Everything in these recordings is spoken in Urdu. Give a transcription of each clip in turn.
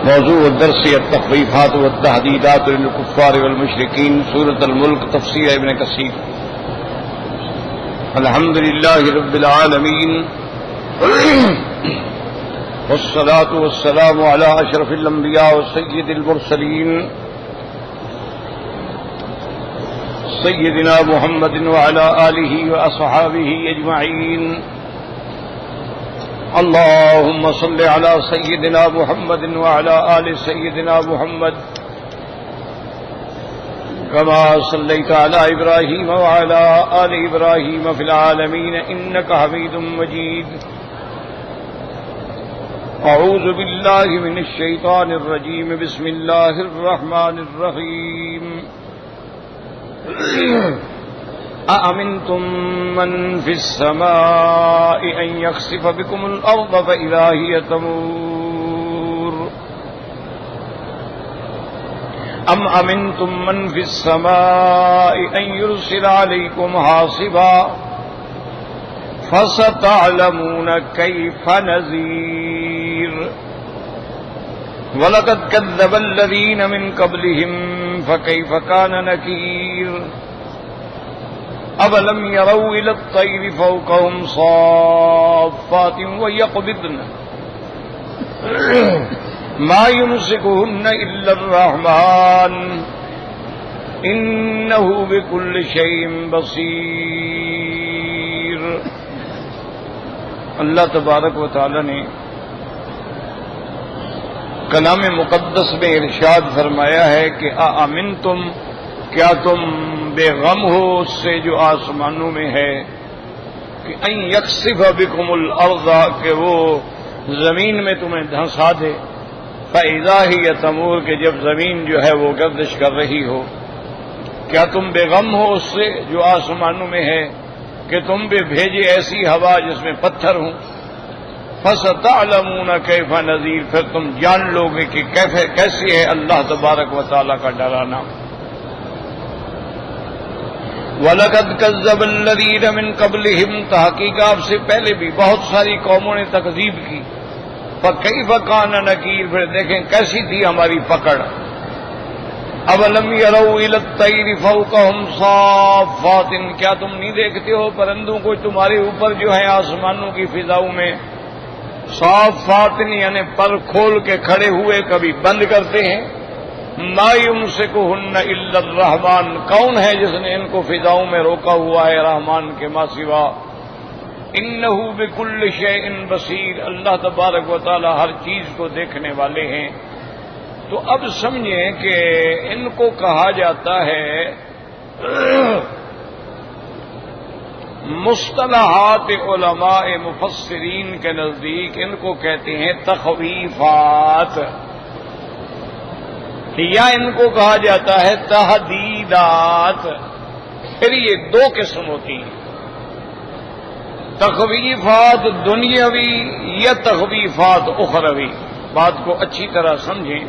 موضوع الدرس التخویفات والتحدیدات للکفار والمشرکین، سورۃ الملک، تفسیر ابن کثیر۔ الحمد للہ رب العالمین والصلاة والسلام علی اشرف الانبیاء وسید المرسلین سیدنا محمد وعلی آلہ واصحابہ اجمعین۔ اللهم صل على سيدنا محمد وعلى آل سيدنا محمد كما صليت على إبراهيم وعلى آل إبراهيم في العالمين إنك حميد مجيد۔ أعوذ بالله من الشيطان الرجيم، بسم الله الرحمن الرحيم۔ أأمنتم من في السماء أن يخسف بكم الأرض فإذا هي تمور أم أمنتم من في السماء أن يرسل عليكم حاصبا فستعلمون كيف نذير۔ ولقد كذب الذين من قبلهم فكيف كان نكير۔ أَوَلَمْ يَرَوْا إِلَى الطَّيْرِ فَوْقَهُمْ صَافَّاتٍ وَيَقْبِضْنَ مَا يُمْسِكُهُنَّ إِلَّا الرَّحْمَنُ إِنَّهُ بِكُلِّ شَيْءٍ بَصِيرٌ۔ اللہ تبارک و تعالی نے کلام مقدس میں ارشاد فرمایا ہے کہ أَأَمِنْتُمْ، کیا تم بے غم ہو اس سے جو آسمانوں میں ہے، کہ ان یکسف بکم الارض، کہ وہ زمین میں تمہیں دھنسا دے، فاذا ہی تمور، کہ جب زمین جو ہے وہ گردش کر رہی ہو۔ کیا تم بے غم ہو اس سے جو آسمانوں میں ہے کہ تم بھی بھیجے ایسی ہوا جس میں پتھر ہوں؟ فستعلمون کیف نذیر، پھر تم جان لو گے کہ کیسی ہے اللہ تبارک و تعالیٰ کا ڈرانا۔ وَلَقَدْ كَذَّبَ الَّذِينَ مِن قَبْلِهِمْ، تحقیق آپ سے پہلے بھی بہت ساری قوموں نے تکذیب کی۔ فَكَيْفَ كَانَ نَكِيرٌ، پھر دیکھیں کیسی تھی ہماری پکڑ۔ أَوَلَمْ يَرَوْا إِلَى الطَّيْرِ فَوْقَهُمْ صَافَّاتٍ، کیا تم نہیں دیکھتے ہو پرندوں کو تمہارے اوپر جو ہے آسمانوں کی فضاؤں میں؟ صافات یعنی پر کھول کے کھڑے ہوئے، کبھی بند کرتے ہیں۔ ما یمسکہن الا الرحمن، کون ہے جس نے ان کو فضاؤں میں روکا ہوا ہے رحمان کے ماں سوا؟ انہ بکل شیء بصیر، اللہ تبارک و تعالی ہر چیز کو دیکھنے والے ہیں۔ تو اب سمجھیں کہ ان کو کہا جاتا ہے مصطلحات علماء مفسرین کے نزدیک ان کو کہتے ہیں تخویفات، یا ان کو کہا جاتا ہے تحدیدات۔ پھر یہ دو قسم ہوتی ہیں، تخویفات دنیاوی یا تخویفات اخروی۔ بات کو اچھی طرح سمجھیں،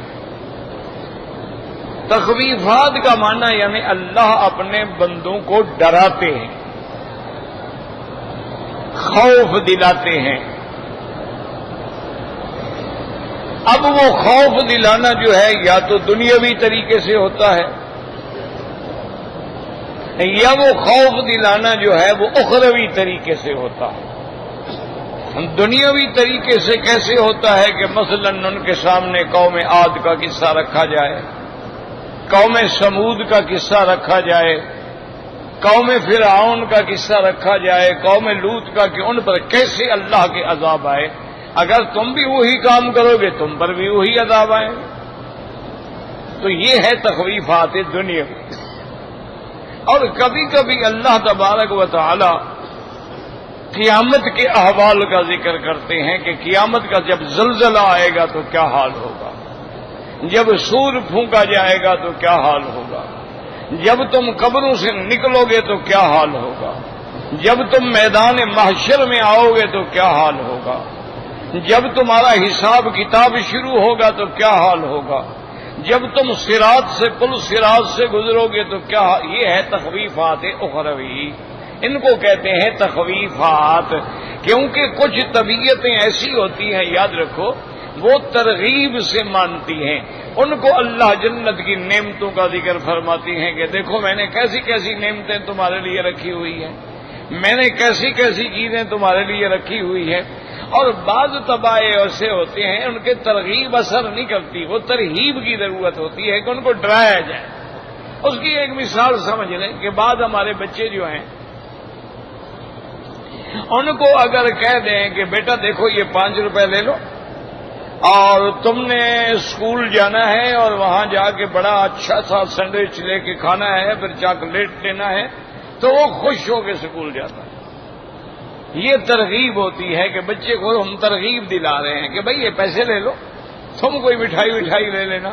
تخویفات کا معنی یعنی اللہ اپنے بندوں کو ڈراتے ہیں، خوف دلاتے ہیں۔ اب وہ خوف دلانا جو ہے یا تو دنیاوی طریقے سے ہوتا ہے، یا وہ خوف دلانا جو ہے وہ اخروی طریقے سے ہوتا ہے۔ دنیاوی طریقے سے کیسے ہوتا ہے کہ مثلا ان کے سامنے قوم عاد کا قصہ رکھا جائے، قوم سمود کا قصہ رکھا جائے، قوم فرعون کا قصہ رکھا جائے، قوم لوط کا، کہ ان پر کیسے اللہ کے عذاب آئے۔ اگر تم بھی وہی کام کرو گے تم پر بھی وہی عذاب آئے۔ تو یہ ہے تخویفات دنیا۔ اور کبھی کبھی اللہ تبارک و تعالی قیامت کے احوال کا ذکر کرتے ہیں کہ قیامت کا جب زلزلہ آئے گا تو کیا حال ہوگا، جب سور پھونکا جائے گا تو کیا حال ہوگا، جب تم قبروں سے نکلو گے تو کیا حال ہوگا، جب تم میدان محشر میں آؤ گے تو کیا حال ہوگا، جب تمہارا حساب کتاب شروع ہوگا تو کیا حال ہوگا، جب تم صراط سے پل صراط سے گزرو گے تو کیا حال۔ یہ ہے تخویفات اخروی، ان کو کہتے ہیں تخویفات، کیونکہ کچھ طبیعتیں ایسی ہوتی ہیں، یاد رکھو، وہ ترغیب سے مانتی ہیں. ان کو اللہ جنت کی نعمتوں کا ذکر فرماتی ہیں کہ دیکھو میں نے کیسی کیسی نعمتیں تمہارے لیے رکھی ہوئی ہیں، میں نے کیسی کیسی چیزیں تمہارے لیے رکھی ہوئی ہیں. اور بعض طبائع ایسے ہوتے ہیں ان کے ترغیب اثر نہیں کرتی، وہ ترہیب کی ضرورت ہوتی ہے کہ ان کو ڈرایا جائے. اس کی ایک مثال سمجھ لیں کہ بعض ہمارے بچے جو ہیں ان کو اگر کہہ دیں کہ بیٹا دیکھو یہ 5 روپے لے لو اور تم نے اسکول جانا ہے اور وہاں جا کے بڑا اچھا سا سینڈوچ لے کے کھانا ہے، پھر چاکلیٹ لینا ہے، تو وہ خوش ہو کے اسکول جاتا ہے. یہ ترغیب ہوتی ہے کہ بچے کو ہم ترغیب دلا رہے ہیں کہ بھئی یہ پیسے لے لو، تم کوئی مٹھائی لے لینا،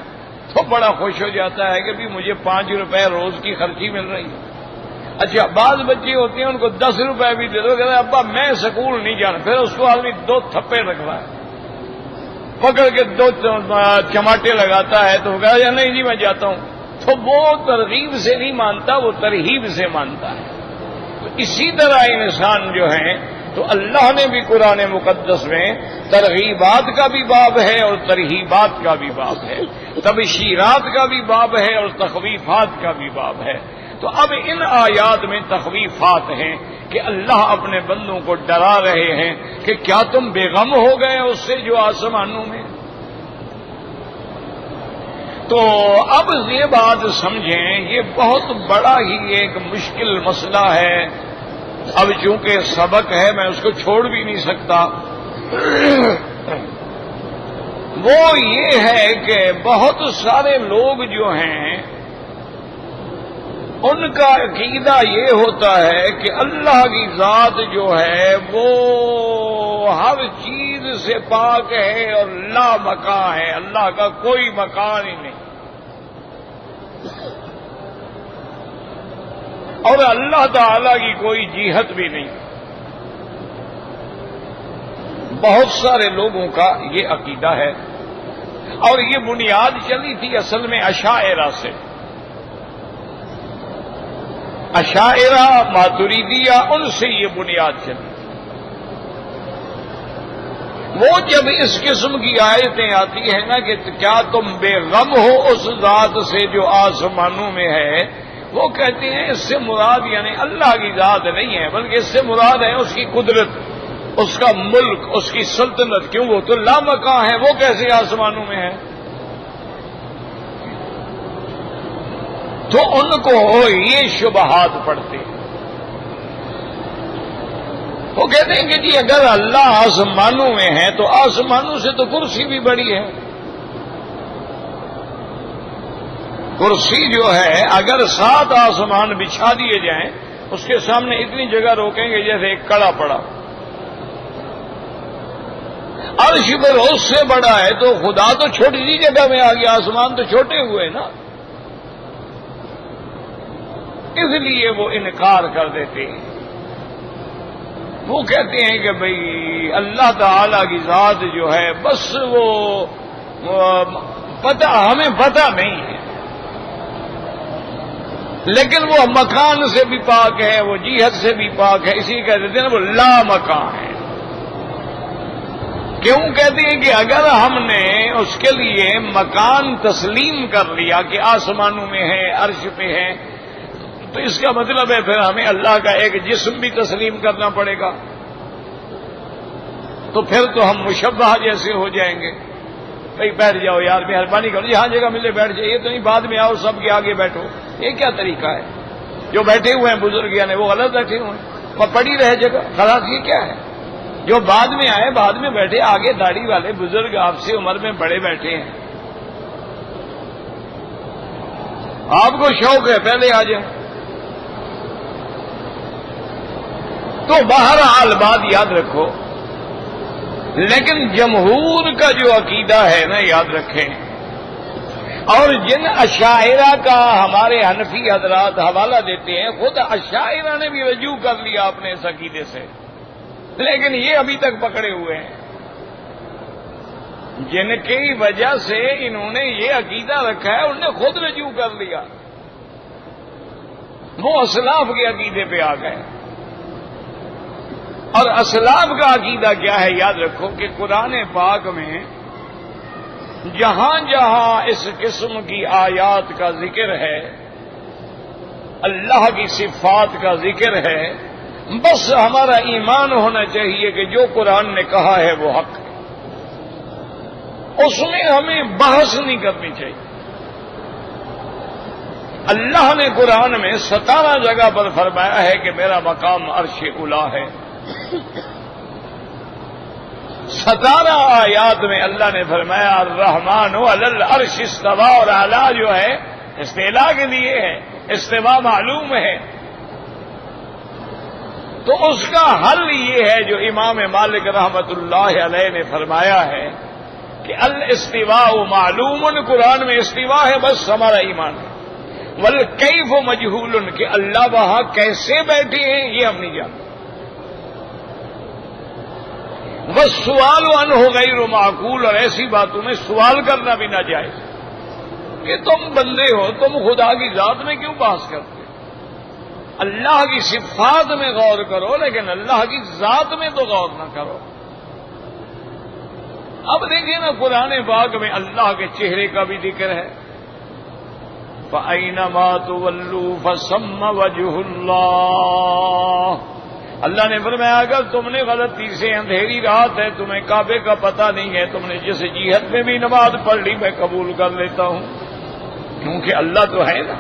تو بڑا خوش ہو جاتا ہے کہ بھی مجھے 5 روپے روز کی خرچی مل رہی ہے. اچھا بعض بچے ہوتے ہیں ان کو 10 روپے بھی دے دو، کہتے ہیں ابا میں اسکول نہیں جانا، پھر اس کو آدمی 2 تھپے رکھ رہا ہے، پکڑ کے 2 چماٹے لگاتا ہے تو کہا یا نہیں جی میں جاتا ہوں. تو وہ ترغیب سے نہیں مانتا، وہ ترہیب سے مانتا ہے. تو اسی طرح انسان جو ہیں تو اللہ نے بھی قرآن مقدس میں ترغیبات کا بھی باب ہے اور ترہیبات کا بھی باب ہے، تبشیرات کا بھی باب ہے اور تخویفات کا بھی باب ہے. تو اب ان آیات میں تخویفات ہیں کہ اللہ اپنے بندوں کو ڈرا رہے ہیں کہ کیا تم بے غم ہو گئے اس سے جو آسمانوں میں. تو اب یہ بات سمجھیں، یہ بہت بڑا ہی ایک مشکل مسئلہ ہے. اب چونکہ سبق ہے میں اس کو چھوڑ بھی نہیں سکتا. وہ یہ ہے کہ بہت سارے لوگ جو ہیں ان کا عقیدہ یہ ہوتا ہے کہ اللہ کی ذات جو ہے وہ ہر چیز سے پاک ہے اور لا مکان ہے، اللہ کا کوئی مکان ہی نہیں. اور اللہ تعالی کی کوئی جہت بھی نہیں. بہت سارے لوگوں کا یہ عقیدہ ہے اور یہ بنیاد چلی تھی اصل میں اشاعرہ سے. اشاعرہ ماتریدیہ ان سے یہ بنیاد چلی. وہ جب اس قسم کی آیتیں آتی ہیں نا کہ کیا تم بے غم ہو اس ذات سے جو آسمانوں میں ہے، وہ کہتے ہیں اس سے مراد یعنی اللہ کی ذات نہیں ہے بلکہ اس سے مراد ہے اس کی قدرت، اس کا ملک، اس کی سلطنت. کیوں وہ تو لامکاں ہے، وہ کیسے آسمانوں میں ہے؟ تو ان کو یہ شبہات پڑتے ہیں. وہ کہتے ہیں کہ جی اگر اللہ آسمانوں میں ہے تو آسمانوں سے تو کرسی بھی بڑی ہے. کرسی جو ہے اگر 7 آسمان بچھا دیے جائیں اس کے سامنے اتنی جگہ روکیں گے جیسے ایک کڑا پڑا. عرش پر اس سے بڑا ہے تو خدا تو چھوٹی سی جگہ میں آ گیا، آسمان تو چھوٹے ہوئے نا. اس لیے وہ انکار کر دیتے ہیں. وہ کہتے ہیں کہ بھئی اللہ تعالی کی ذات جو ہے بس وہ پتہ ہمیں پتہ نہیں ہے، لیکن وہ مکان سے بھی پاک ہے، وہ جہت سے بھی پاک ہے. اسی کہہ دیتے ہیں وہ لا مکان ہے. کیوں کہتے ہیں کہ اگر ہم نے اس کے لیے مکان تسلیم کر لیا کہ آسمانوں میں ہے، عرش پہ ہے، تو اس کا مطلب ہے پھر ہمیں اللہ کا ایک جسم بھی تسلیم کرنا پڑے گا. تو پھر تو ہم مشبہ جیسے ہو جائیں گے. بھائی بیٹھ جاؤ یار، مہربانی کرو، جہاں جگہ ملے بیٹھ جائیے، تو نہیں بعد میں آؤ سب کے آگے بیٹھو. یہ کیا طریقہ ہے؟ جو بیٹھے ہوئے ہیں بزرگ یعنی وہ غلط بیٹھے ہوئے ہیں، وہ پڑی رہے جگہ. خلاص یہ کیا ہے؟ جو بعد میں آئے بعد میں بیٹھے، آگے داڑھی والے بزرگ آپ سے عمر میں بڑے بیٹھے ہیں. آپ کو شوق ہے پہلے آ جائیں. تو بہرحال بات یاد رکھو، لیکن جمہور کا جو عقیدہ ہے نا یاد رکھیں، اور جن اشاعرہ کا ہمارے حنفی حضرات حوالہ دیتے ہیں، خود اشاعرہ نے بھی رجوع کر لیا اپنے اس عقیدے سے، لیکن یہ ابھی تک پکڑے ہوئے ہیں. جن کی وجہ سے انہوں نے یہ عقیدہ رکھا ہے انہوں نے خود رجوع کر لیا، وہ اسلاف کے عقیدے پہ آ گئے. اور اسلاف کا عقیدہ کیا ہے یاد رکھو کہ قرآن پاک میں جہاں جہاں اس قسم کی آیات کا ذکر ہے، اللہ کی صفات کا ذکر ہے، بس ہمارا ایمان ہونا چاہیے کہ جو قرآن نے کہا ہے وہ حق ہے، اس میں ہمیں بحث نہیں کرنی چاہیے۔ اللہ نے قرآن میں 17 جگہ پر فرمایا ہے کہ میرا مقام عرش اولا ہے۔ 17 آیات میں اللہ نے فرمایا الرحمن علی العرش استویٰ، اور اعلیٰ جو ہے استعلاء کے لیے ہے، استواء معلوم ہے۔ تو اس کا حل یہ ہے جو امام مالک رحمت اللہ علیہ نے فرمایا ہے کہ الاستواء معلوم، قرآن میں استواء ہے، بس ہمارا ایمان ہے۔ والکیف مجہول، کہ اللہ وہاں کیسے بیٹھے ہیں یہ ہم نہیں جانتے۔ والسؤال عنہ غیر معقول، اور ایسی باتوں میں سوال کرنا بھی ناجائز کہ تم بندے ہو، تم خدا کی ذات میں کیوں بحث کرتے؟ اللہ کی صفات میں غور کرو، لیکن اللہ کی ذات میں تو غور نہ کرو۔ اب دیکھیں نا، قرآن پاک میں اللہ کے چہرے کا بھی ذکر ہے، فَأَيْنَمَا تُوَلُّوا فَثَمَّ وَجْهُ اللَّهِ۔ اللہ نے فرمایا اگر تم نے غلطی سے، اندھیری رات ہے، تمہیں کعبے کا پتہ نہیں ہے، تم نے جس جہت میں بھی نماز پڑھ لی میں قبول کر لیتا ہوں، کیونکہ اللہ تو ہے نا۔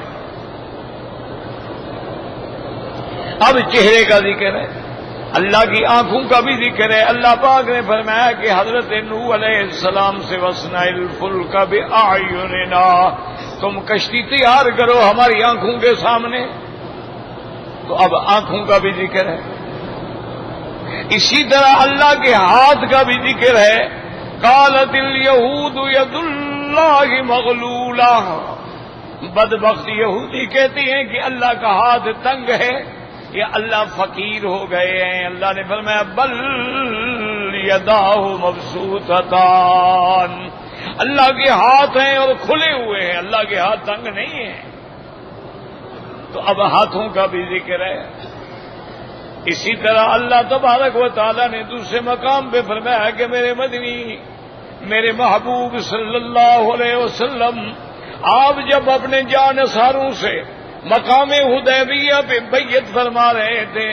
اب چہرے کا ذکر ہے، اللہ کی آنکھوں کا بھی ذکر ہے۔ اللہ پاک نے فرمایا کہ حضرت نوح علیہ السلام سے وَاصْنَعِ الْفُلْكَ بِأَعْيُنِنَا، تم کشتی تیار کرو ہماری آنکھوں کے سامنے۔ تو اب آنکھوں کا بھی ذکر ہے۔ اسی طرح اللہ کے ہاتھ کا بھی ذکر ہے، قالت الیہود ید اللہ مغلولہ، بدبخت یہودی کہتی ہیں کہ اللہ کا ہاتھ تنگ ہے یا اللہ فقیر ہو گئے ہیں۔ اللہ نے فرمایا بل یداہ مبسوطتان، اللہ کے ہاتھ ہیں اور کھلے ہوئے ہیں، اللہ کے ہاتھ تنگ نہیں ہیں۔ تو اب ہاتھوں کا بھی ذکر ہے۔ اسی طرح اللہ تبارک و تعالیٰ نے دوسرے مقام پہ فرمایا کہ میرے مدنی، میرے محبوب صلی اللہ علیہ وسلم، آپ جب اپنے جانثاروں سے مقام حدیبیہ پہ بیعت فرما رہے تھے،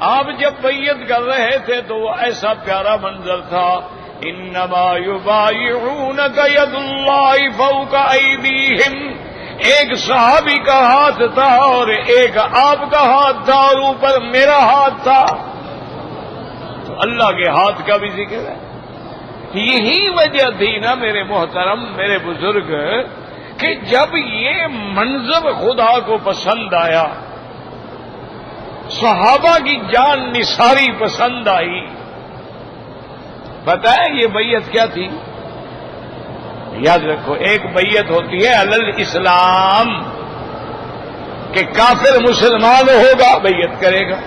آپ جب بیعت کر رہے تھے تو وہ ایسا پیارا منظر تھا، انما یبایعونک ید اللہ فوق ایدیہم، ایک صحابی کا ہاتھ تھا اور ایک آپ کا ہاتھ تھا اور اوپر میرا ہاتھ تھا۔ تو اللہ کے ہاتھ کا بھی ذکر ہے۔ یہی وجہ تھی نا میرے محترم، میرے بزرگ، کہ جب یہ منظر خدا کو پسند آیا، صحابہ کی جان نثاری پسند آئی، پتہ ہے یہ بیعت کیا تھی؟ یاد رکھو، ایک بیعت ہوتی ہے علی الاسلام، کہ کافر مسلمان ہوگا بیعت کرے گا،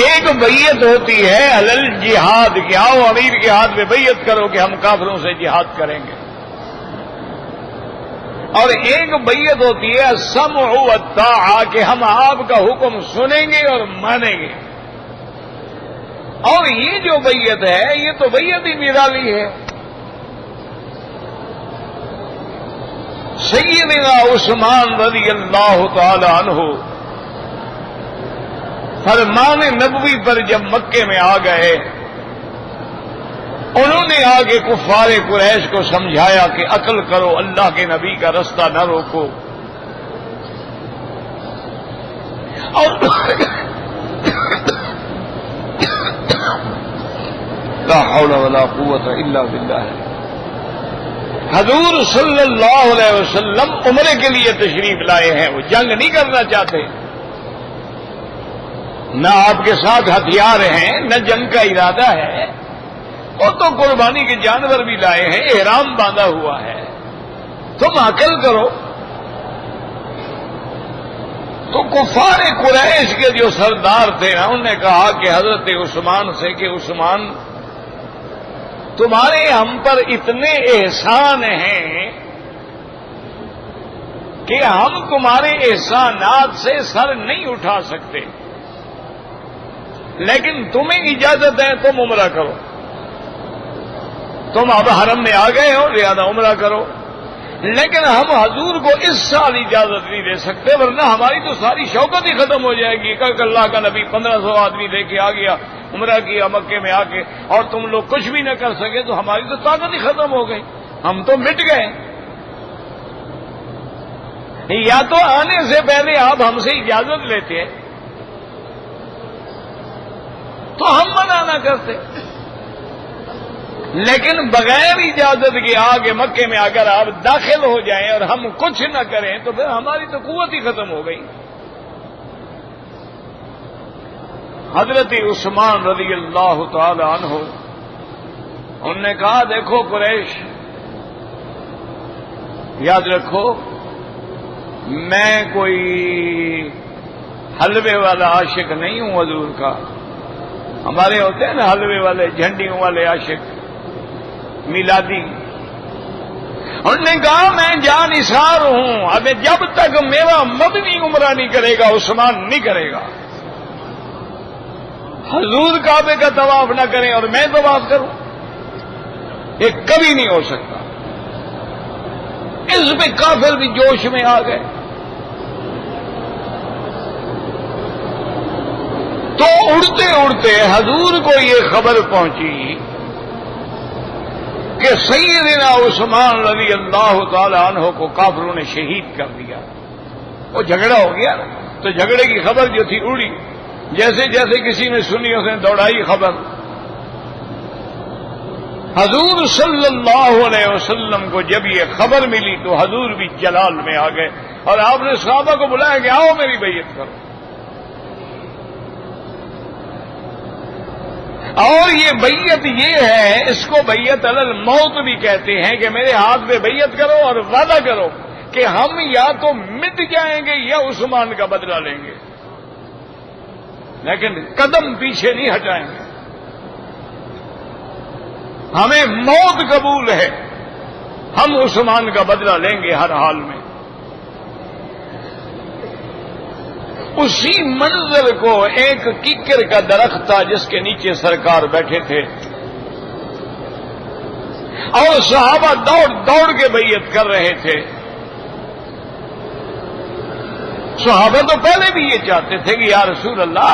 ایک بیعت ہوتی ہے علی الجہاد، کہ آؤ امیر کے ہاتھ میں بیعت کرو کہ ہم کافروں سے جہاد کریں گے، اور ایک بیعت ہوتی ہے السمع والطاعہ، کہ ہم آپ کا حکم سنیں گے اور مانیں گے۔ اور یہ جو بیعت ہے یہ تو بیعت ہی نرالی ہے۔ سیدنا عثمان رضی اللہ تعالی عنہ فرمان نبوی پر جب مکے میں آ گئے، انہوں نے آگے کفار قریش کو سمجھایا کہ عقل کرو، اللہ کے نبی کا رستہ نہ روکو، اور لا حول ولا قوت الا باللہ۔ حضور صلی اللہ علیہ وسلم عمرے کے لیے تشریف لائے ہیں، وہ جنگ نہیں کرنا چاہتے، نہ آپ کے ساتھ ہتھیار ہیں، نہ جنگ کا ارادہ ہے، وہ تو قربانی کے جانور بھی لائے ہیں، احرام باندھا ہوا ہے، تم عقل کرو۔ تو کفار قریش کے جو سردار تھے نا، انہوں نے کہا کہ حضرت عثمان سے کہ عثمان، تمہارے ہم پر اتنے احسان ہیں کہ ہم تمہارے احسانات سے سر نہیں اٹھا سکتے، لیکن تمہیں اجازت ہے تم عمرہ کرو، تم اب حرم میں آ گئے ہو لہذا عمرہ کرو، لیکن ہم حضور کو اس سال اجازت نہیں دے سکتے ورنہ ہماری تو ساری شوکت ہی ختم ہو جائے گی کہ اللہ کا نبی 1500 آدمی لے کے آ گیا، عمرہ کیا مکے میں آ کے، اور تم لوگ کچھ بھی نہ کر سکے تو ہماری تو طاقت ہی ختم ہو گئی، ہم تو مٹ گئے۔ یا تو آنے سے پہلے آپ ہم سے اجازت لیتے تو ہم منع نہ کرتے، لیکن بغیر اجازت کے آگے مکے میں اگر آپ داخل ہو جائیں اور ہم کچھ نہ کریں تو پھر ہماری تو قوت ہی ختم ہو گئی۔ حضرت عثمان رضی اللہ تعالی عنہ انہوں نے کہا دیکھو قریش، یاد رکھو میں کوئی حلوے والا عاشق نہیں ہوں حضور کا، ہمارے ہوتے ہیں نا حلوے والے جھنڈیوں والے عاشق میلادی۔ انہوں نے کہا میں جان نثار ہوں، اب جب تک میرا مدنی عمرہ نہیں کرے گا عثمان نہیں کرے گا، حضور کعبے کا طواف نہ کریں اور میں طواف کروں، یہ کبھی نہیں ہو سکتا۔ اس پہ کافر بھی جوش میں آ گئے، تو اڑتے اڑتے حضور کو یہ خبر پہنچی کہ سیدنا عثمان رضی اللہ تعالی عنہ کو کافروں نے شہید کر دیا۔ وہ جھگڑا ہو گیا نا، تو جھگڑے کی خبر جو تھی اڑی، جیسے جیسے کسی نے سنی اس نے دوڑائی خبر۔ حضور صلی اللہ علیہ وسلم کو جب یہ خبر ملی تو حضور بھی جلال میں آ گئے اور آپ نے صحابہ کو بلایا کہ آؤ میری بیعت کرو، اور یہ بیعت یہ ہے، اس کو بیعت علی الموت بھی کہتے ہیں کہ میرے ہاتھ پہ بیعت کرو اور وعدہ کرو کہ ہم یا تو مٹ جائیں گے یا عثمان کا بدلہ لیں گے، لیکن قدم پیچھے نہیں ہٹائیں گے، ہمیں موت قبول ہے، ہم عثمان کا بدلہ لیں گے ہر حال میں۔ اسی منظر کو ایک ککر کا درخت تھا جس کے نیچے سرکار بیٹھے تھے اور صحابہ دوڑ دوڑ کے بیعت کر رہے تھے۔ صحابہ تو پہلے بھی یہ چاہتے تھے کہ یا رسول اللہ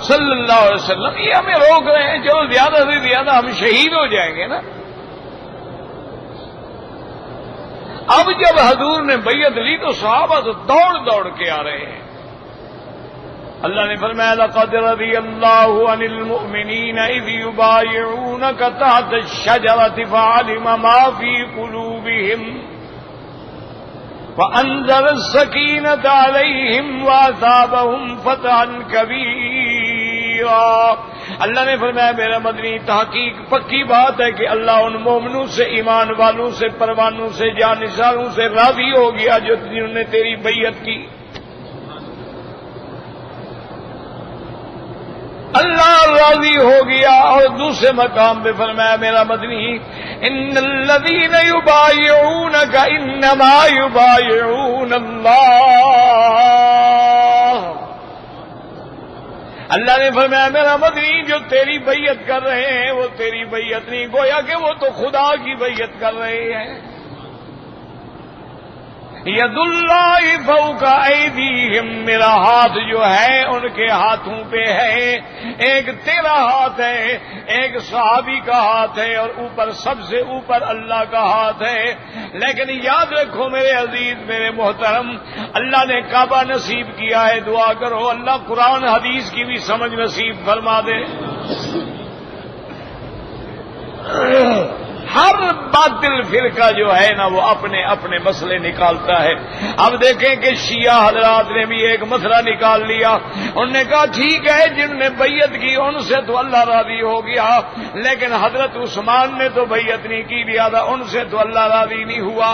صلی اللہ علیہ وسلم یہ ہمیں روک رہے ہیں، چلو زیادہ سے زیادہ ہم شہید ہو جائیں گے نا۔ اب جب حضور نے بیعت لی تو صحابہ تو دوڑ دوڑ کے آ رہے ہیں۔ اللہ نے فرمایا لقد رضی اللہ عن المؤمنین اذ یبایعونک تحت الشجرۃ فعلم ما فی قلوبہم فانزل السکینۃ علیہم واثابہم فتحا کبیرا۔ اللہ نے فرمایا میرا مدنی تحقیق پکی بات ہے کہ اللہ ان مومنوں سے، ایمان والوں سے، پروانوں سے، جانثاروں سے راضی ہو گیا جو جنہوں نے تیری بیعت کی۔ اللہ راضی ہو گیا، اور دوسرے مقام پہ فرمایا میرا مدنی ان الذین یبایعونک انما یبایعون اللہ۔ اللہ نے فرمایا میرا مدنی جو تیری بیعت کر رہے ہیں وہ تیری بیعت نہیں، گویا کہ وہ تو خدا کی بیعت کر رہے ہیں۔ ید اللہ فوق ایدیہم، میرا ہاتھ جو ہے ان کے ہاتھوں پہ ہے، ایک تیرا ہاتھ ہے، ایک صحابی کا ہاتھ ہے، اور اوپر سب سے اوپر اللہ کا ہاتھ ہے۔ لیکن یاد رکھو میرے عزیز، میرے محترم، اللہ نے کعبہ نصیب کیا ہے، دعا کرو اللہ قرآن حدیث کی بھی سمجھ نصیب فرما دے۔ ہر باطل فرقہ جو ہے نا وہ اپنے اپنے مسئلے نکالتا ہے۔ اب دیکھیں کہ شیعہ حضرات نے بھی ایک مسئلہ نکال لیا، انہوں نے کہا ٹھیک ہے جن نے بیعت کی ان سے تو اللہ راضی ہو گیا، لیکن حضرت عثمان نے تو بیعت نہیں کی، لہذا ان سے تو اللہ راضی نہیں ہوا۔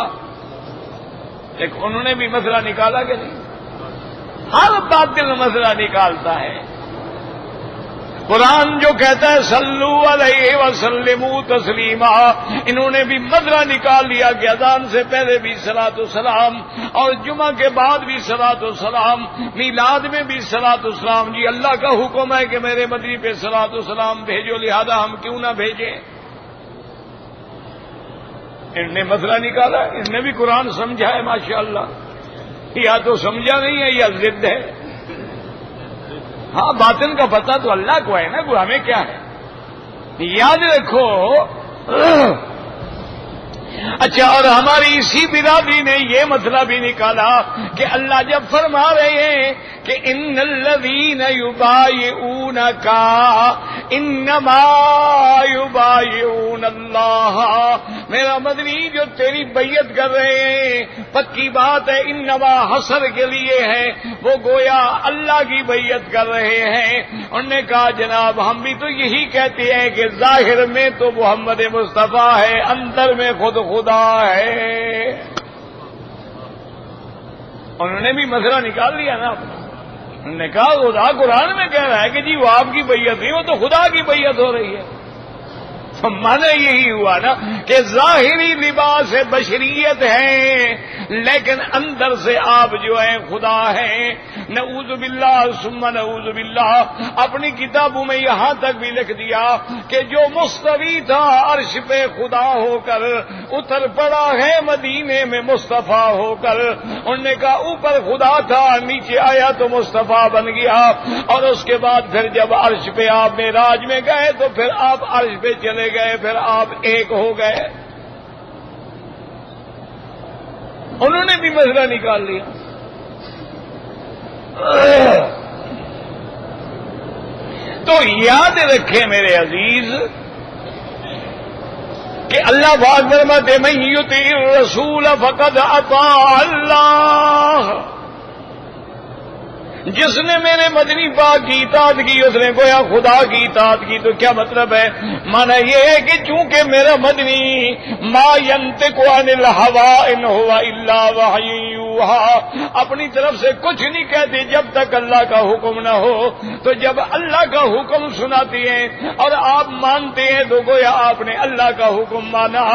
ایک انہوں نے بھی مسئلہ نکالا کہ نہیں؟ ہر باطل مسئلہ نکالتا ہے۔ قرآن جو کہتا ہے صلو علیہ وسلموا تسلیما، انہوں نے بھی مدرہ نکال لیا کہ اذان سے پہلے بھی صلاۃ و سلام اور جمعہ کے بعد بھی صلاۃ و سلام، میلاد میں بھی صلاۃ و سلام. جی اللہ کا حکم ہے کہ میرے مدنی پہ صلاۃ و سلام بھیجو، لہذا ہم کیوں نہ بھیجیں. ان نے مسئلہ نکالا، ان نے بھی قرآن سمجھا ہے ماشاءاللہ. یا تو سمجھا نہیں ہے یا ضد ہے. ہاں باطن کا پتہ تو اللہ کو ہے نا، وہ ہمیں کیا ہے. یاد رکھو. اچھا، اور ہماری اسی برادری نے یہ مسئلہ بھی نکالا کہ اللہ جب فرما رہے ہیں کہ ان الذین یبایعونک انما یبایعون اللہ، میرا مدنی جو تیری بیعت کر رہے ہیں پکی بات ہے انما حصر کے لیے ہے، وہ گویا اللہ کی بیعت کر رہے ہیں. انہوں نے کہا جناب ہم بھی تو یہی کہتے ہیں کہ ظاہر میں تو محمد مصطفیٰ ہے، اندر میں خود خدا ہے. انہوں نے بھی مسئلہ نکال لیا نا اپنا. انہوں نے کہا خدا قرآن میں کہہ رہا ہے کہ جی وہ آپ کی بیعت نہیں، وہ تو خدا کی بیعت ہو رہی ہے. تو مانا یہی ہوا نا کہ ظاہری لباس بشریت ہے لیکن اندر سے آپ جو ہیں خدا ہیں. نعوذ باللہ ثم نعوذ باللہ. اپنی کتابوں میں یہاں تک بھی لکھ دیا کہ جو مستوی تھا عرش پہ خدا ہو کر اتر پڑا ہے مدینے میں مصطفیٰ ہو کر. انہوں نے کہا اوپر خدا تھا نیچے آیا تو مصطفیٰ بن گیا، اور اس کے بعد پھر جب عرش پہ آپ معراج میں گئے تو پھر آپ عرش پہ چلے گئے، پھر آپ ایک ہو گئے. انہوں نے بھی مسئلہ نکال لیا. تو یاد رکھیں میرے عزیز کہ اللہ پاک فرماتے من یطیع الرسول فقد اطاع اللہ. جس نے میرے مدنی پاک کی اطاعت کی اس نے گویا خدا کی اطاعت کی. تو کیا مطلب ہے؟ مانا یہ ہے کہ چونکہ میرا مدنی ما ينطق عن الهوى ان هو الا وحی یوحى، اپنی طرف سے کچھ نہیں کہتے جب تک اللہ کا حکم نہ ہو. تو جب اللہ کا حکم سناتی ہیں اور آپ مانتے ہیں تو گویا آپ نے اللہ کا حکم مانا.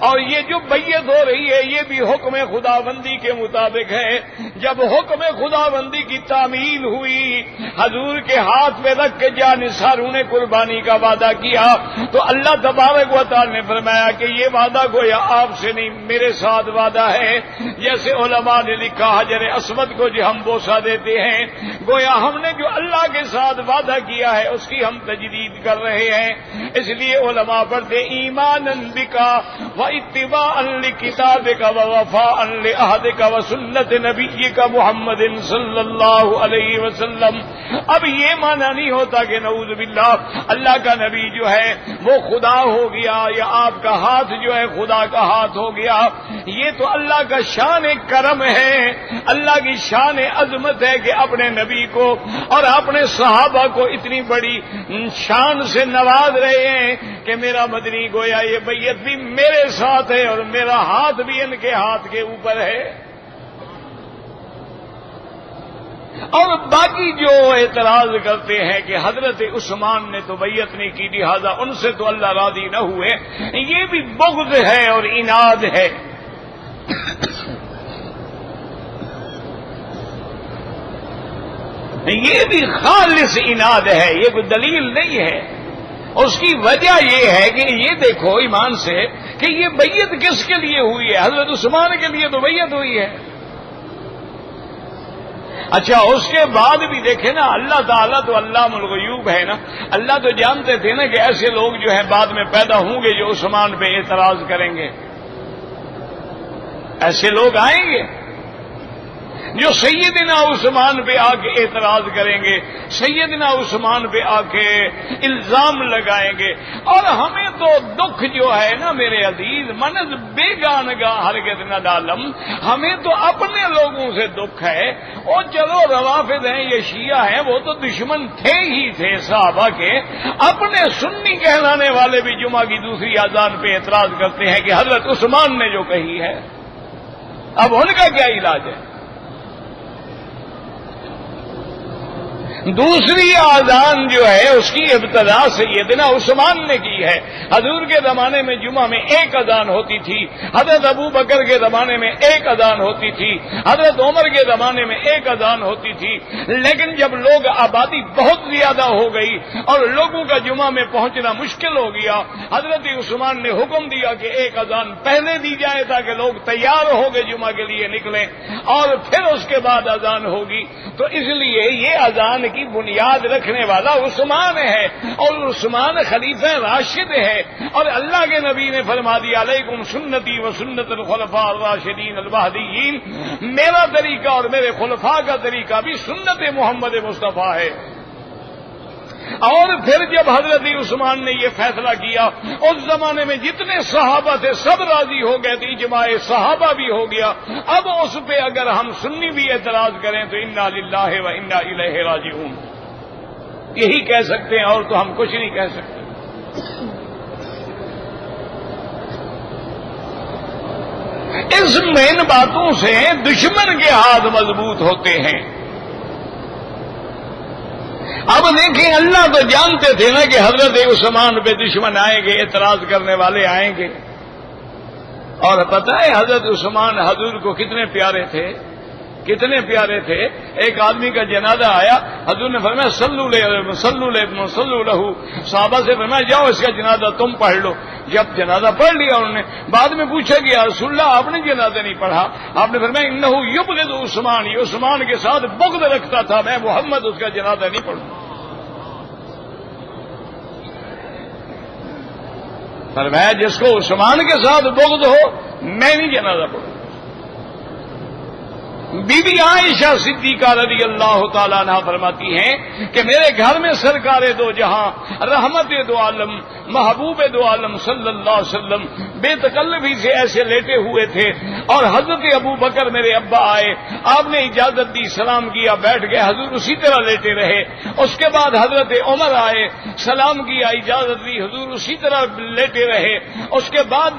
اور یہ جو بیعت ہو رہی ہے یہ بھی حکم خداوندی کے مطابق ہے. جب حکم خداوندی کی تعمیل ہوئی، حضور کے ہاتھ میں رکھ کے جان نثاروں نے قربانی کا وعدہ کیا تو اللہ تبارک و تعالی نے فرمایا کہ یہ وعدہ گویا آپ سے نہیں میرے ساتھ وعدہ ہے. جیسے علماء نے لکھا حجر اسود کو جو ہم بوسہ دیتے ہیں گویا ہم نے جو اللہ کے ساتھ وعدہ کیا ہے اس کی ہم تجدید کر رہے ہیں. اس لیے علماء پڑھتے ایمانا بکا و اتباعا لکتابک و وفاء لعہدک و سنت نبیک محمد صلی اللہ علیہ وسلم. اب یہ معنی نہیں ہوتا کہ نعوذ باللہ اللہ کا نبی جو ہے وہ خدا ہو گیا یا آپ کا ہاتھ جو ہے خدا کا ہاتھ ہو گیا. یہ تو اللہ کا شان کرم ہے، اللہ کی شان عظمت ہے کہ اپنے نبی کو اور اپنے صحابہ کو اتنی بڑی شان سے نواز رہے ہیں کہ میرا مدنی گویا یہ بیعت بھی میرے ساتھ ہے اور میرا ہاتھ بھی ان کے ہاتھ کے اوپر ہے. اور باقی جو اعتراض کرتے ہیں کہ حضرت عثمان نے تو بیعت نہیں کی لہذا ان سے تو اللہ راضی نہ ہوئے، یہ بھی بغض ہے اور عناد ہے. یہ بھی خالص عناد ہے، یہ کوئی دلیل نہیں ہے. اس کی وجہ یہ ہے کہ یہ دیکھو ایمان سے کہ یہ بیعت کس کے لیے ہوئی ہے؟ حضرت عثمان کے لیے تو بیعت ہوئی ہے. اچھا اس کے بعد بھی دیکھیں نا اللہ تعالیٰ تو علام الغیوب ہے نا. اللہ تو جانتے تھے نا کہ ایسے لوگ جو ہیں بعد میں پیدا ہوں گے جو عثمان پہ اعتراض کریں گے. ایسے لوگ آئیں گے جو سیدنا عثمان پہ آ کے اعتراض کریں گے، سیدنا عثمان پہ آ کے الزام لگائیں گے. اور ہمیں تو دکھ جو ہے نا میرے عزیز منز بے گانگاہ ہرگز نہ ڈالم، ہمیں تو اپنے لوگوں سے دکھ ہے. اور چلو روافض ہیں یہ شیعہ ہیں وہ تو دشمن تھے ہی تھے صحابہ کے. اپنے سنی کہلانے والے بھی جمعہ کی دوسری اذان پہ اعتراض کرتے ہیں کہ حضرت عثمان نے جو کہی ہے. اب ان کا کیا علاج ہے؟ دوسری آذان جو ہے اس کی ابتدا سیدنا عثمان نے کی ہے۔ حضور کے زمانے میں جمعہ میں ایک اذان ہوتی تھی، حضرت ابو بکر کے زمانے میں ایک اذان ہوتی تھی، حضرت عمر کے زمانے میں ایک اذان ہوتی تھی، لیکن جب لوگ آبادی بہت زیادہ ہو گئی اور لوگوں کا جمعہ میں پہنچنا مشکل ہو گیا، حضرت عثمان نے حکم دیا کہ ایک اذان پہلے دی جائے تاکہ لوگ تیار ہو کے جمعہ کے لیے نکلیں اور پھر اس کے بعد اذان ہوگی۔ تو اس لیے یہ اذان کی بنیاد رکھنے والا عثمان ہے اور عثمان خلیفہ راشد ہے، اور اللہ کے نبی نے فرما دیا علیکم سنتی و سنت الخلفاء الراشدین المہدیین، میرا طریقہ اور میرے خلفاء کا طریقہ بھی سنت محمد مصطفیٰ ہے۔ اور پھر جب حضرت عثمان نے یہ فیصلہ کیا، اس زمانے میں جتنے صحابہ تھے سب راضی ہو گئے تھے، اجماع صحابہ بھی ہو گیا۔ اب اس پہ اگر ہم سنی بھی اعتراض کریں تو انا للہ و انا الیہ راجعون یہی کہہ سکتے ہیں، اور تو ہم کچھ نہیں کہہ سکتے۔ اس مین باتوں سے دشمن کے ہاتھ مضبوط ہوتے ہیں۔ اب دیکھیں، اللہ تو جانتے تھے نا کہ حضرت عثمان پہ دشمن آئیں گے، اعتراض کرنے والے آئیں گے، اور پتہ ہے حضرت عثمان حضور کو کتنے پیارے تھے، کتنے پیارے تھے۔ ایک آدمی کا جنازہ آیا، حضور نے فرمایا صلو لہو، صحابہ سے فرمایا جاؤ اس کا جنازہ تم پڑھ لو۔ جب جنازہ پڑھ لیا انہوں نے، بعد میں پوچھا کہ یا رسول اللہ آپ نے جنازہ نہیں پڑھا؟ آپ نے فرمایا انہ یبغض عثمان، یہ عثمان کے ساتھ بغض رکھتا تھا، میں محمد اس کا جنازہ نہیں پڑھوں۔ فرمایا جس کو عثمان کے ساتھ بغض ہو میں نہیں جنازہ پڑھوں۔ بی بی عائشہ صدیقہ رضی اللہ تعالیٰ عنہ فرماتی ہیں کہ میرے گھر میں سرکار دو جہاں رحمت دو عالم محبوب دو عالم صلی اللہ علیہ وسلم بے تکلفی سے ایسے لیٹے ہوئے تھے، اور حضرت ابو بکر میرے ابا آئے، آپ نے اجازت دی، سلام کیا، بیٹھ گئے، حضور اسی طرح لیٹے رہے۔ اس کے بعد حضرت عمر آئے، سلام کیا، اجازت دی، حضور اسی طرح لیٹے رہے۔ اس کے بعد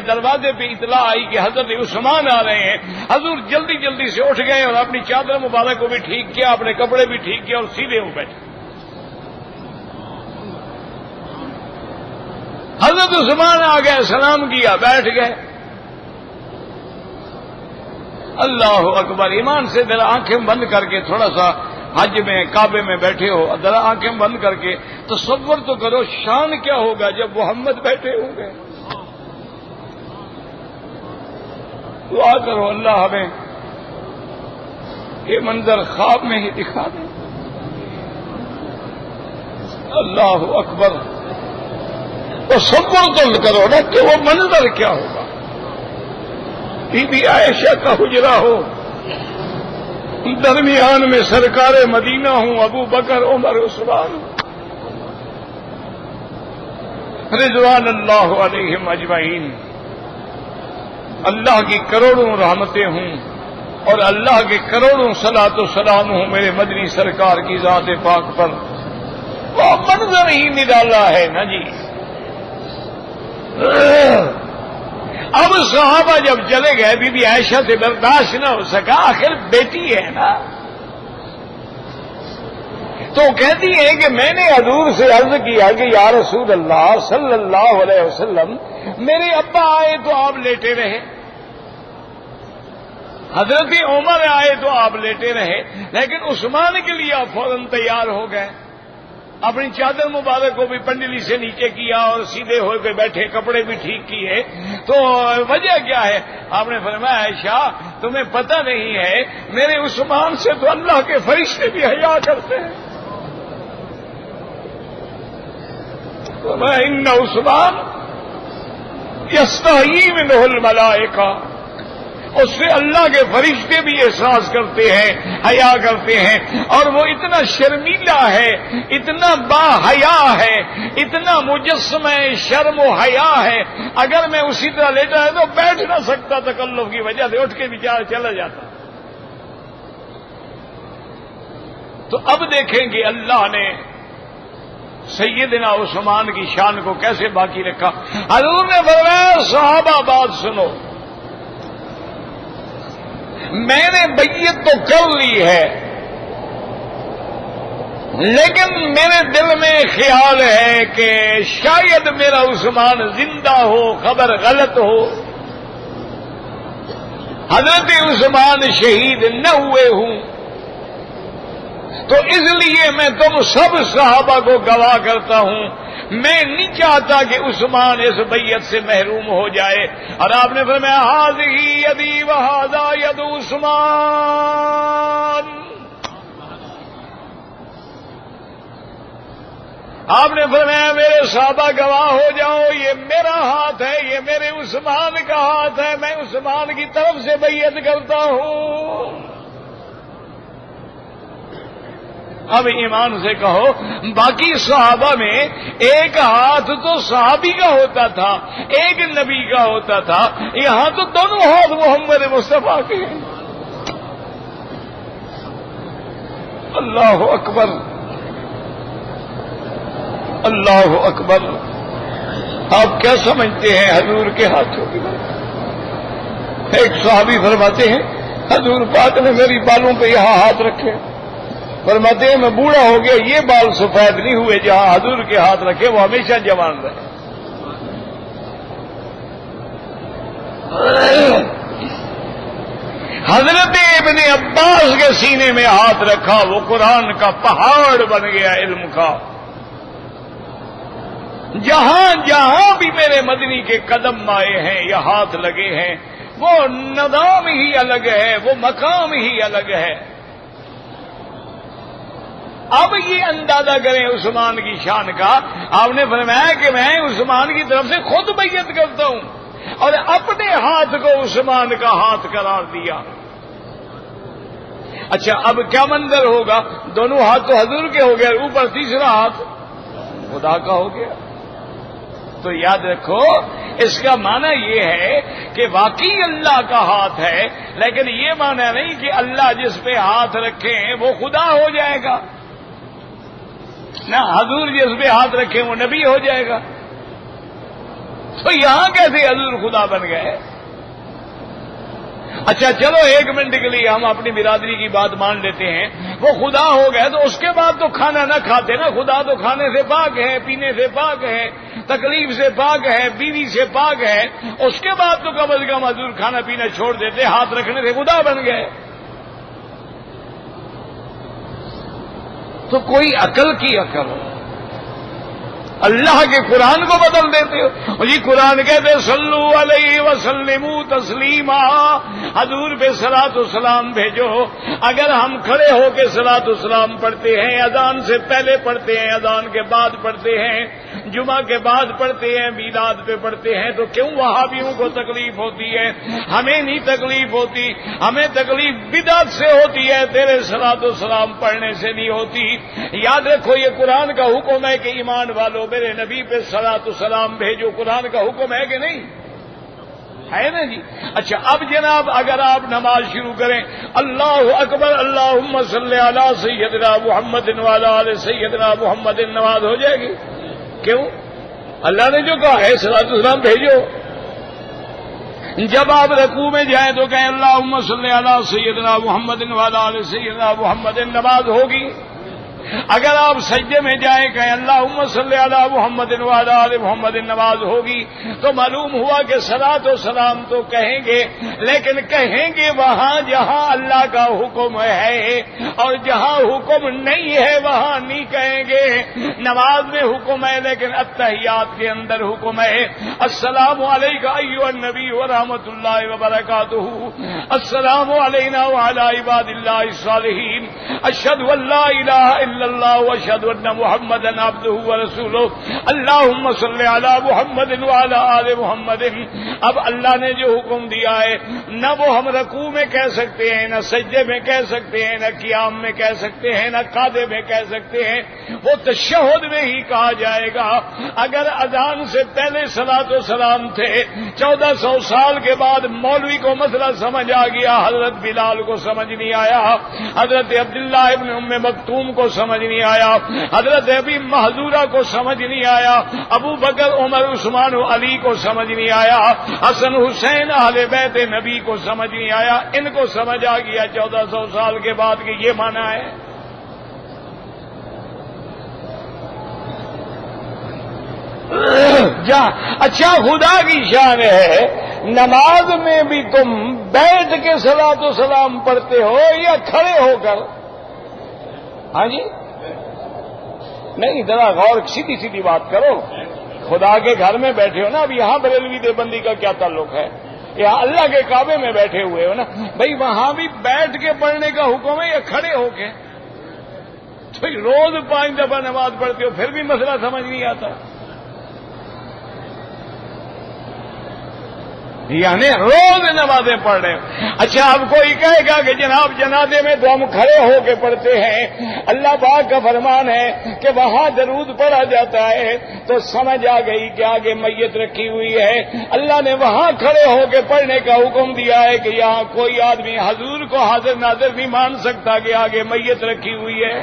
دروازے پہ اطلاع آئی کہ حضرت عثمان آ رہے ہیں، حضور جلدی جلدی سے اٹھ گئے اور اپنی چادر مبارک کو بھی ٹھیک کیا، اپنے کپڑے بھی ٹھیک کیا، اور سیدھے ہو بیٹھے۔ حضرت عثمان آ گئے، سلام کیا، بیٹھ گئے۔ اللہ اکبر! ایمان سے ذرا آنکھیں بند کر کے، تھوڑا سا حج میں کعبے میں بیٹھے ہو، ذرا آنکھیں بند کر کے تصور تو کرو شان کیا ہوگا جب محمد بیٹھے ہوں گے۔ دعا کرو اللہ ہمیں یہ منظر خواب میں ہی دکھا دے۔ اللہ اکبر! تصور تو کرو نا کہ وہ منظر کیا ہوگا۔ بی بی عائشہ کا حجرہ ہو، درمیان میں سرکار مدینہ ہوں، ابو بکر عمر عثمان رضوان اللہ علیہم اجمعین، اللہ کی کروڑوں رحمتیں ہوں اور اللہ کے کروڑوں صلاۃ و سلام ہوں میرے مدنی سرکار کی ذات پاک پر۔ وہ منظر ہی نرالا ہے نا جی۔ اب صحابہ جب چلے گئے، بی بی عائشہ سے برداشت نہ ہو سکا، آخر بیٹی ہے نا، تو کہتی ہے کہ میں نے حضور سے عرض کیا کہ یا رسول اللہ صلی اللہ علیہ وسلم، میرے ابا آئے تو آپ لیٹے رہے، حضرت عمر آئے تو آپ لیٹے رہے، لیکن عثمان کے لیے آپ فوراً تیار ہو گئے، اپنی چادر مبارک کو بھی پنڈلی سے نیچے کیا اور سیدھے ہو کے بیٹھے، کپڑے بھی ٹھیک کیے، تو وجہ کیا ہے؟ آپ نے فرمایا عائشہ تمہیں پتہ نہیں ہے میرے عثمان سے تو اللہ کے فرشتے بھی حیا کرتے ہیں۔ ان عثمان یستحیی منہ الملائکہ، اس سے اللہ کے فرشتے بھی احساس کرتے ہیں، حیا کرتے ہیں، اور وہ اتنا شرمیلا ہے، اتنا با حیا ہے، اتنا مجسمہ شرم و حیا ہے، اگر میں اسی طرح لیٹا ہے تو بیٹھ نہ سکتا، تکلف کی وجہ سے اٹھ کے بیچارہ چلا جاتا۔ تو اب دیکھیں کہ اللہ نے سیدنا عثمان کی شان کو کیسے باقی رکھا۔ حضور نے فرمایا صحابہ بات سنو، میں نے بیعت تو کر لی ہے، لیکن میرے دل میں خیال ہے کہ شاید میرا عثمان زندہ ہو، خبر غلط ہو، حضرت عثمان شہید نہ ہوئے ہوں، تو اس لیے میں تم سب صحابہ کو گواہ کرتا ہوں، میں نہیں چاہتا کہ عثمان اس بیعت سے محروم ہو جائے۔ اور آپ نے فرمایا ھذہ یدی وھذا ید عثمان، آپ نے فرمایا میرے صحابہ گواہ ہو جاؤ، یہ میرا ہاتھ ہے، یہ میرے عثمان کا ہاتھ ہے، میں عثمان کی طرف سے بیعت کرتا ہوں۔ اب ایمان سے کہو، باقی صحابہ میں ایک ہاتھ تو صحابی کا ہوتا تھا، ایک نبی کا ہوتا تھا، یہاں تو دونوں ہاتھ محمد مصطفیٰ کے ہیں۔ اللہ اکبر، اللہ اکبر۔ آپ کیا سمجھتے ہیں حضور کے ہاتھوں کی بات؟ ایک صحابی فرماتے ہیں حضور پاک نے میری بالوں پہ یہاں ہاتھ رکھے، فرماتے ہیں میں بوڑھا ہو گیا، یہ بال سفید نہیں ہوئے، جہاں حضور کے ہاتھ رکھے وہ ہمیشہ جوان رہے۔ حضرت ابن عباس کے سینے میں ہاتھ رکھا، وہ قرآن کا پہاڑ بن گیا علم کا۔ جہاں جہاں بھی میرے مدنی کے قدم آئے ہیں یا ہاتھ لگے ہیں، وہ نظام ہی الگ ہے، وہ مقام ہی الگ ہے۔ اب یہ اندازہ کریں عثمان کی شان کا، آپ نے فرمایا کہ میں عثمان کی طرف سے خود بیعت کرتا ہوں، اور اپنے ہاتھ کو عثمان کا ہاتھ قرار دیا۔ اچھا اب کیا منظر ہوگا؟ دونوں ہاتھ تو حضور کے ہو گئے، اوپر تیسرا ہاتھ خدا کا ہو گیا۔ تو یاد رکھو اس کا معنی یہ ہے کہ واقعی اللہ کا ہاتھ ہے، لیکن یہ معنی نہیں کہ اللہ جس پہ ہاتھ رکھے ہیں وہ خدا ہو جائے گا، نہ حضور جس پہ ہاتھ رکھے وہ نبی ہو جائے گا۔ تو یہاں کیسے حضور خدا بن گئے؟ اچھا چلو ایک منٹ کے لیے ہم اپنی برادری کی بات مان لیتے ہیں، وہ خدا ہو گئے تو اس کے بعد تو کھانا نہ کھاتے نا، خدا تو کھانے سے پاک ہے، پینے سے پاک ہے، تکلیف سے پاک ہے، بیوی سے پاک ہے، اس کے بعد تو کم از کم حضور کھانا پینا چھوڑ دیتے، ہاتھ رکھنے سے خدا بن گئے۔ تو کوئی عقل کی عقل، اللہ کے قرآن کو بدل دیتے ہو جی۔ قرآن کہتے صلو علیہ وسلموا تسلیما، حضور پہ صلاۃ و سلام بھیجو۔ اگر ہم کھڑے ہو کے صلاۃ و سلام پڑھتے ہیں، اذان سے پہلے پڑھتے ہیں، اذان کے بعد پڑھتے ہیں، جمعہ کے بعد پڑھتے ہیں، میلاد پہ پڑھتے ہیں، تو کیوں وہابیوں کو تکلیف ہوتی ہے؟ ہمیں نہیں تکلیف ہوتی، ہمیں تکلیف بدعت سے ہوتی ہے، تیرے صلاۃ و سلام پڑھنے سے نہیں ہوتی۔ یاد رکھو یہ قرآن کا حکم ہے کہ ایمان والوں میرے نبی پہ صلاۃ و سلام بھیجو، قرآن کا حکم ہے کہ نہیں؟ ہے نا جی۔ اچھا اب جناب اگر آپ نماز شروع کریں اللہ اکبر اللہم صلی علی سیدنا محمد وعلی آل سیدنا محمد، نماز ہو جائے گی؟ کیوں؟ اللہ نے جو کہا ہے صلاۃ و سلام بھیجو۔ جب آپ رکوع میں جائیں تو کہیں اللہم صلی علی سیدنا محمد وعلی آل سیدنا محمد، نماز ہوگی۔ اگر آپ سجدے میں جائیں کہیں اللہم صلی علی محمد وعلی آل محمد، نماز ہوگی۔ تو معلوم ہوا کہ صلاۃ و سلام تو کہیں گے، لیکن کہیں گے وہاں جہاں اللہ کا حکم ہے، اور جہاں حکم نہیں ہے وہاں نہیں کہیں گے۔ نماز میں حکم ہے لیکن اتحیات کے اندر حکم ہے السلام علیکم ایھا النبی ورحمۃ اللہ وبرکاتہ، السلام علینا وعلی عباد اللہ الصالحین، اشہد ان لا الہ الا اللہ واشہد ان محمدا عبدہ ورسولہ، اللہم صلی علی محمد وعلی آل محمد۔ اب اللہ نے جو حکم دیا ہے نہ وہ ہم رکوع میں کہہ سکتے ہیں، نہ سجدے میں کہہ سکتے ہیں، نہ قیام میں کہہ سکتے ہیں، نہ قعدے میں کہہ سکتے ہیں، وہ تشہد میں ہی کہا جائے گا۔ اگر اذان سے پہلے صلاۃ و سلام تھے، 1400 سال کے بعد مولوی کو مسئلہ سمجھ آ گیا، حضرت بلال کو سمجھ نہیں آیا، حضرت عبداللہ ابن ام مکتوم کو سمجھ نہیں آیا، حضرت ابی محذورہ کو سمجھ نہیں آیا، ابو بکر عمر عثمان و علی کو سمجھ نہیں آیا، حسن حسین اہل بیت نبی کو سمجھ نہیں آیا، ان کو سمجھ آ گیا 1400 سال کے بعد کہ یہ معنی ہے۔ اچھا خدا کی شان ہے، نماز میں بھی تم بیٹھ کے صلاۃ و سلام پڑھتے ہو یا کھڑے ہو کر؟ ہاں جی نہیں، ذرا غور، سیدھی سیدھی بات کرو. خدا کے گھر میں بیٹھے ہو نا. اب یہاں بریلوی دیوبندی کا کیا تعلق ہے؟ یہاں اللہ کے کعبے میں بیٹھے ہوئے ہو نا بھائی، وہاں بھی بیٹھ کے پڑھنے کا حکم ہے یا کھڑے ہو کے؟ تو روز 5 دفعہ نماز پڑھتے ہو پھر بھی مسئلہ سمجھ نہیں آتا. یعنی روز نمازیں پڑھ رہے ہیں. اچھا اب کوئی کہے گا کہ جناب جنازے میں تو ہم کھڑے ہو کے پڑھتے ہیں، اللہ پاک کا فرمان ہے کہ وہاں درود پڑھا جاتا ہے، تو سمجھ آ گئی کہ آگے میت رکھی ہوئی ہے. اللہ نے وہاں کھڑے ہو کے پڑھنے کا حکم دیا ہے کہ یہاں کوئی آدمی حضور کو حاضر ناظر نہیں مان سکتا کہ آگے میت رکھی ہوئی ہے.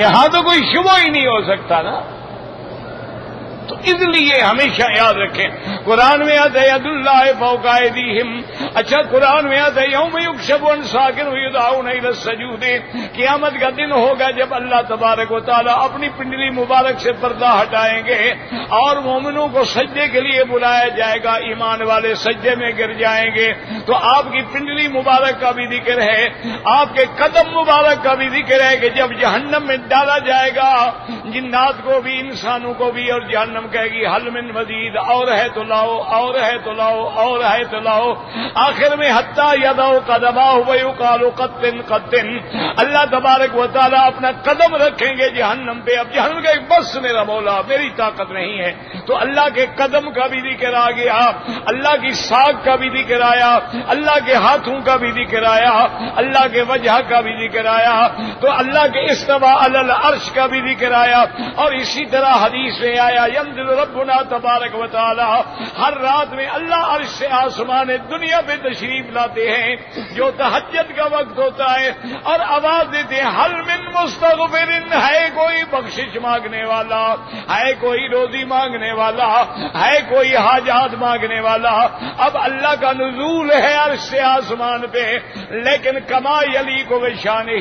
یہاں تو کوئی شبہ ہی نہیں ہو سکتا نا. تو اس لیے ہمیشہ یاد رکھیں، قرآن میں آتا ہے ید اللہ فوق ایدیہم. اچھا قرآن میں آتا ہے یوم یکشف عن ساق ویدعون الی السجود. قیامت کا دن ہوگا جب اللہ تبارک و تعالی اپنی پنڈلی مبارک سے پردہ ہٹائیں گے اور مومنوں کو سجدے کے لیے بلایا جائے گا. ایمان والے سجدے میں گر جائیں گے تو آپ کی پنڈلی مبارک کا بھی ذکر ہے، آپ کے قدم مبارک کا بھی ذکر ہے کہ جب جہنم میں ڈالا جائے گا جنات کو بھی انسانوں کو بھی، اور جہنم کہے گی حل من مزید، اور ہے تو لاؤ، اور ہے تو لاؤ، اور ہے تو لاؤ. آخر میں حتی یدعو قدمہ ویقال قطن قطن، اللہ تبارک و تعالی اپنا قدم رکھیں گے جہنم پہ. اب جہنم کا بس میرا مولا میری طاقت نہیں ہے، تو اللہ کے قدم کا بھی ذکر آ گیا، اللہ کی ساکھ کا بھی ذکر آیا، اللہ کے ہاتھوں کا بھی ذکر آیا، اللہ کے وجہ کا بھی ذکر آیا، تو اللہ کے استوا علی العرش کا بھی ذکر آیا. اور اسی طرح حدیث میں آیا ینزل ربنا تبارک و تعالی، ہر رات میں اللہ عرش سے آسمان دنیا پہ تشریف لاتے ہیں جو تہجد کا وقت ہوتا ہے، اور آواز دیتے ہیں حل من مستغفر، ہے کوئی بخشش مانگنے والا، ہے کوئی روزی مانگنے والا، ہے کوئی حاجات مانگنے والا. اب اللہ کا نزول ہے عرش سے آسمان پہ، لیکن کما یلیق بشانہ.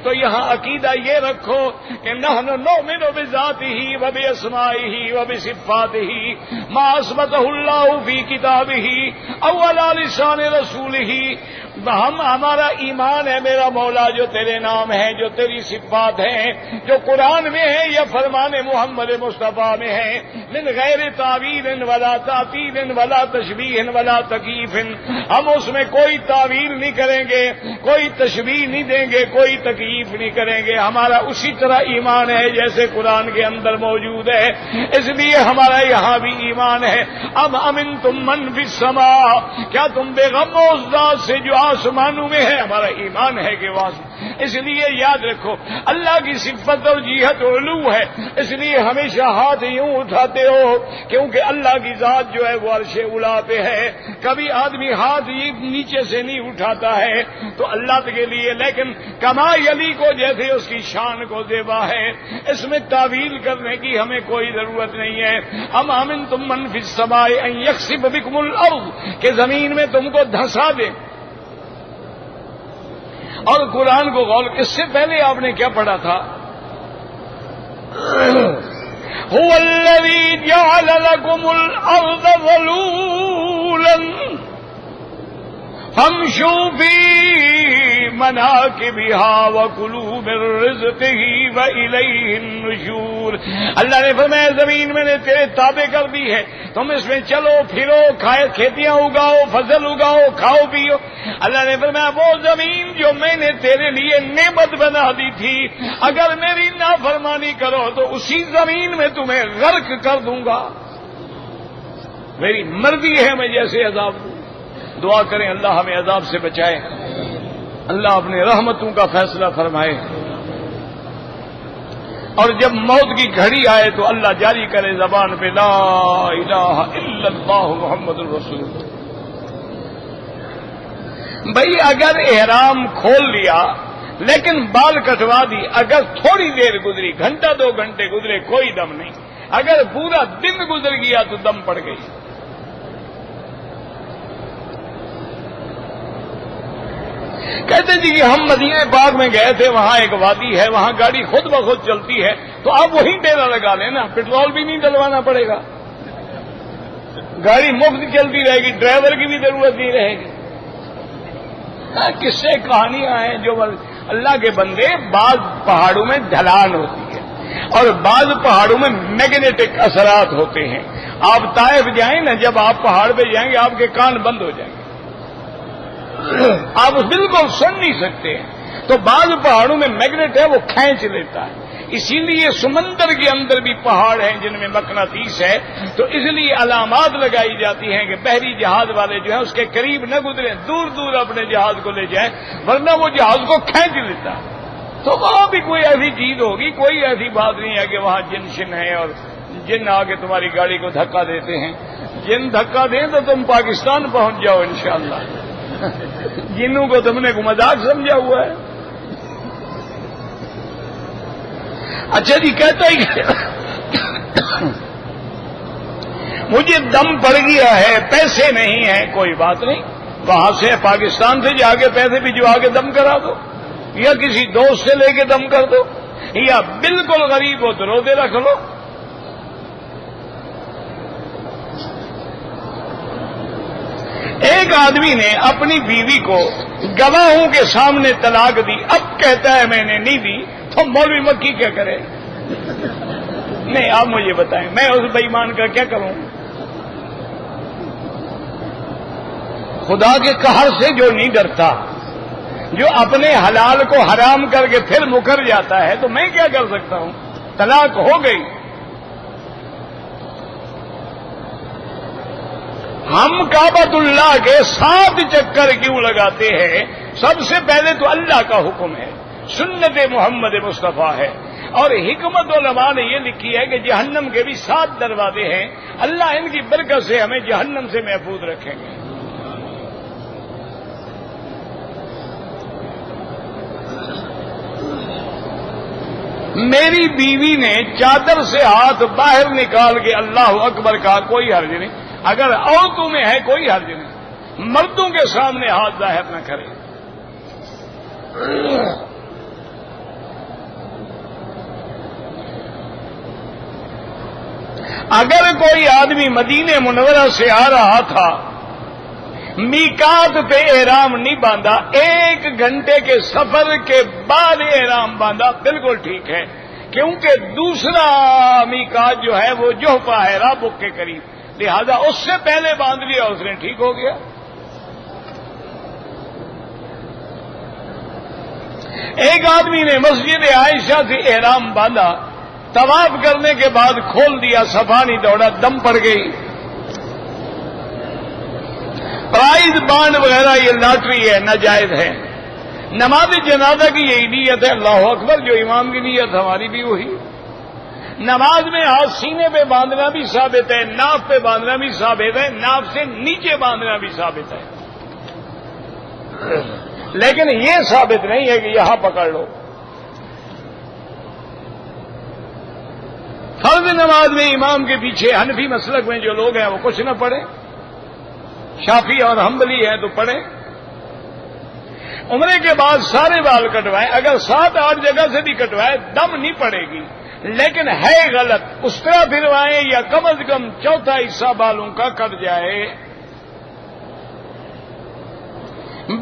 تو یہاں عقیدہ یہ رکھو کہ نحن نؤمن بذاتہ وباسمائہ وبصفاتہ ما اثبتہ اللہ فی کتابہ او علی لسان رسولہ. ہمارا ایمان ہے میرا مولا جو تیرے نام ہیں، جو تیری صفات ہیں، جو قرآن میں ہے یا فرمان محمد مصطفیٰ میں ہے، من غیر تعویل ولا تعطیل ولا تشبیہ ولا تکییف. ہم اس میں کوئی تعویل نہیں کریں گے، کوئی تشبیہ نہیں دیں گے، کوئی تکییف نہیں کریں گے. ہمارا اسی طرح ایمان ہے جیسے قرآن کے اندر موجود ہے، اس لیے ہمارا یہاں بھی ایمان ہے. اب امنتم من فی السماء، کیا تم بے غم ہو اس ذات سے جو آسمانوں میں ہے؟ ہمارا ایمان ہے کہ واسطہ. اس لیے یاد رکھو اللہ کی صفت اور جہت علو ہے، اس لیے ہمیشہ ہاتھ یوں اٹھاتے ہو، کیونکہ اللہ کی ذات جو ہے وہ عرش اولا پہ ہے. کبھی آدمی ہاتھ یہ نیچے سے نہیں اٹھاتا ہے تو اللہ کے لیے، لیکن کما یلی کو جیسے اس کی شان کو زیبا ہے، اس میں تعویل کرنے کی ہمیں کوئی ضرورت نہیں ہے. ام امنتم من فی السماء ان یخسف بکم الارض، کہ زمین میں تم کو دھنسا دے. اور قرآن کو غور، اس سے پہلے آپ نے کیا پڑھا تھا؟ هو الذی جعل لکم الارض ذلولا فامشوا فی مناکبہا وکلوا من رزقہ والیہ النشور. اللہ نے فرمایا زمین میں نے تیرے تابع کر دی ہے، تم اس میں چلو پھرو، کھیتیاں اگاؤ، فصل اگاؤ، کھاؤ پیو. اللہ نے فرمایا وہ زمین جو میں نے تیرے لیے نعمت بنا دی تھی، اگر میری نافرمانی کرو تو اسی زمین میں تمہیں غرق کر دوں گا. میری مرضی ہے میں جیسے عذاب دوں. دعا کریں اللہ ہمیں عذاب سے بچائے، اللہ اپنے رحمتوں کا فیصلہ فرمائے، اور جب موت کی گھڑی آئے تو اللہ جاری کرے زبان پہ لا الہ الا اللہ محمد الرسول اللہ. بھائی اگر احرام کھول لیا لیکن بال کٹوا دی، اگر تھوڑی دیر گزری، گھنٹہ 2 گھنٹے گزرے، کوئی دم نہیں. اگر پورا دن گزر گیا تو دم پڑ گئی. کہتے جی کہ ہم مدینہ پاک میں گئے تھے، وہاں ایک وادی ہے، وہاں گاڑی خود بخود چلتی ہے، تو آپ وہیں ڈیرا لگا لینا، پٹرول بھی نہیں ڈلوانا پڑے گا، گاڑی مفت چلتی رہے گی، ڈرائیور کی بھی ضرورت نہیں رہے گی۔ قصے کہانیاں ہیں جو اللہ کے بندے، بعض پہاڑوں میں ڈھلان ہوتی ہے اور بعض پہاڑوں میں میگنیٹک اثرات ہوتے ہیں۔ آپ طائف جائیں نا، جب آپ پہاڑ پہ جائیں گے آپ کے کان بند ہو جائیں گے، آپ بالکل سن نہیں سکتے ہیں۔ تو بعض پہاڑوں میں میگنیٹ ہے، وہ کھینچ لیتا ہے، اسی لیے سمندر کے اندر بھی پہاڑ ہیں جن میں مقناطیس ہے، تو اس لیے علامات لگائی جاتی ہیں کہ بحری جہاز والے جو ہیں اس کے قریب نہ گزریں، دور دور اپنے جہاز کو لے جائیں، ورنہ وہ جہاز کو کھینچ لیتا ہے۔ تو وہاں بھی کوئی ایسی چیز ہوگی، کوئی ایسی بات نہیں ہے کہ وہاں جن شن ہے اور جن آ کے تمہاری گاڑی کو دھکا دیتے ہیں۔ جن دھکا دیں تو تم پاکستان پہنچ جاؤ انشاءاللہ، جنوں کو تم نے مذاق سمجھا ہوا ہے۔ اچھا جی، کہتا ہی مجھے دم پڑ گیا ہے، پیسے نہیں ہیں، کوئی بات نہیں، وہاں سے پاکستان سے جا کے پیسے بھجوا کے دم کرا دو، یا کسی دوست سے لے کے دم کر دو، یا بالکل غریب ہو تو روزے رکھ لو۔ ایک آدمی نے اپنی بیوی کو گواہوں کے سامنے طلاق دی، اب کہتا ہے میں نے نہیں دی، تو مولوی مکی کیا کرے؟ نہیں، آپ مجھے بتائیں میں اس بے ایمان کا کیا کروں؟ خدا کے قہر سے جو نہیں ڈرتا، جو اپنے حلال کو حرام کر کے پھر مکر جاتا ہے، تو میں کیا کر سکتا ہوں؟ طلاق ہو گئی۔ ہم کعبۃ اللہ کے 7 چکر کیوں لگاتے ہیں؟ سب سے پہلے تو اللہ کا حکم ہے، سنت محمد مصطفیٰ ہے، اور حکمت علماء نے یہ لکھی ہے کہ جہنم کے بھی 7 دروازے ہیں، اللہ ان کی برکت سے ہمیں جہنم سے محفوظ رکھیں گے۔ میری بیوی نے چادر سے ہاتھ باہر نکال کے اللہ اکبر کہا، کوئی حرج نہیں، اگر عورتوں میں ہے کوئی حرج نہیں، مردوں کے سامنے ہاتھ ظاہر نہ کرے۔ اگر کوئی آدمی مدینہ منورہ سے آ رہا تھا، میقات پہ احرام نہیں باندھا، 1 گھنٹے کے سفر کے بعد احرام باندھا، بالکل ٹھیک ہے، کیونکہ دوسرا میقات جو ہے وہ جوحفہ ہے، رابق کے قریب، لہذا اس سے پہلے باندھ لیا، اس نے ٹھیک ہو گیا۔ ایک آدمی نے مسجد عائشہ سے احرام باندھا، طواف کرنے کے بعد کھول دیا، صفا نہیں دوڑا، دم پڑ گئی۔ پرائز بانڈ وغیرہ یہ لاٹری ہے، ناجائز ہے۔ نماز جنازہ کی یہی نیت ہے، اللہ اکبر، جو امام کی نیت ہماری بھی وہی۔ نماز میں ہاتھ سینے پہ باندھنا بھی ثابت ہے، ناف پہ باندھنا بھی ثابت ہے، ناف سے نیچے باندھنا بھی ثابت ہے، لیکن یہ ثابت نہیں ہے کہ یہاں پکڑ لو۔ فرض نماز میں امام کے پیچھے حنفی مسلک میں جو لوگ ہیں وہ کچھ نہ پڑھیں، شافعی اور حنبلی ہیں تو پڑھیں۔ عمرے کے بعد سارے بال کٹوائیں، اگر 7-8 جگہ سے بھی کٹوائے دم نہیں پڑے گی، لیکن ہے غلط، اس طرح پھروائیں یا کم از کم 1/4 حصہ بالوں کا کٹ جائے۔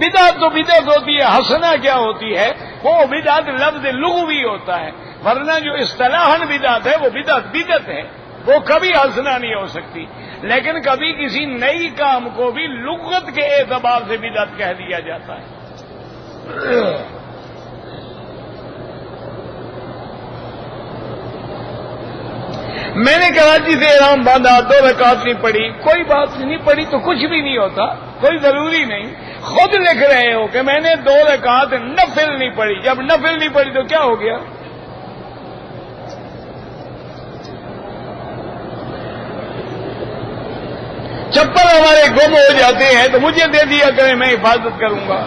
بدعت تو بدعت ہوتی ہے، حسنہ کیا ہوتی ہے؟ وہ بدعت لفظ لغوی ہوتا ہے، ورنہ جو اصطلاحاً بدعت ہے وہ بدعت ہے، وہ کبھی حسنہ نہیں ہو سکتی، لیکن کبھی کسی نئی کام کو بھی لغت کے اعتبار سے بدعت کہہ دیا جاتا ہے۔ میں نے کراچی سے احرام باندھا، 2 رکعت نہیں پڑھی، کوئی بات نہیں پڑھی تو کچھ بھی نہیں ہوتا، کوئی ضروری نہیں۔ خود لکھ رہے ہو کہ میں نے 2 رکعت نفل نہیں پڑھی، جب نفل نہیں پڑھی تو کیا ہو گیا؟ چپل ہمارے گم ہو جاتے ہیں تو مجھے دے دیا کریں، میں حفاظت کروں گا۔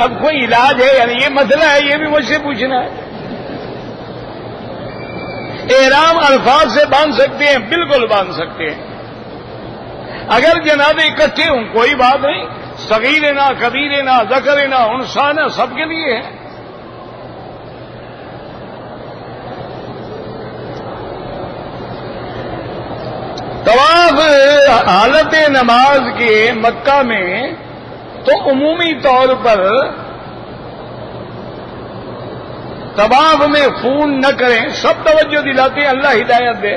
اب کوئی علاج ہے؟ یعنی یہ مسئلہ ہے، یہ بھی مجھ سے پوچھنا ہے۔ احرام الفاظ سے باندھ سکتے ہیں، بالکل باندھ سکتے ہیں۔ اگر جنازے اکٹھے ہوں کوئی بات نہیں، صغیرنا کبیرنا ذکرنا انثانا سب کے لیے ہے. طواف حالت نماز کے مکہ میں تو عمومی طور پر طواف میں فون نہ کریں، سب توجہ دلاتے ہیں، اللہ ہدایت دے.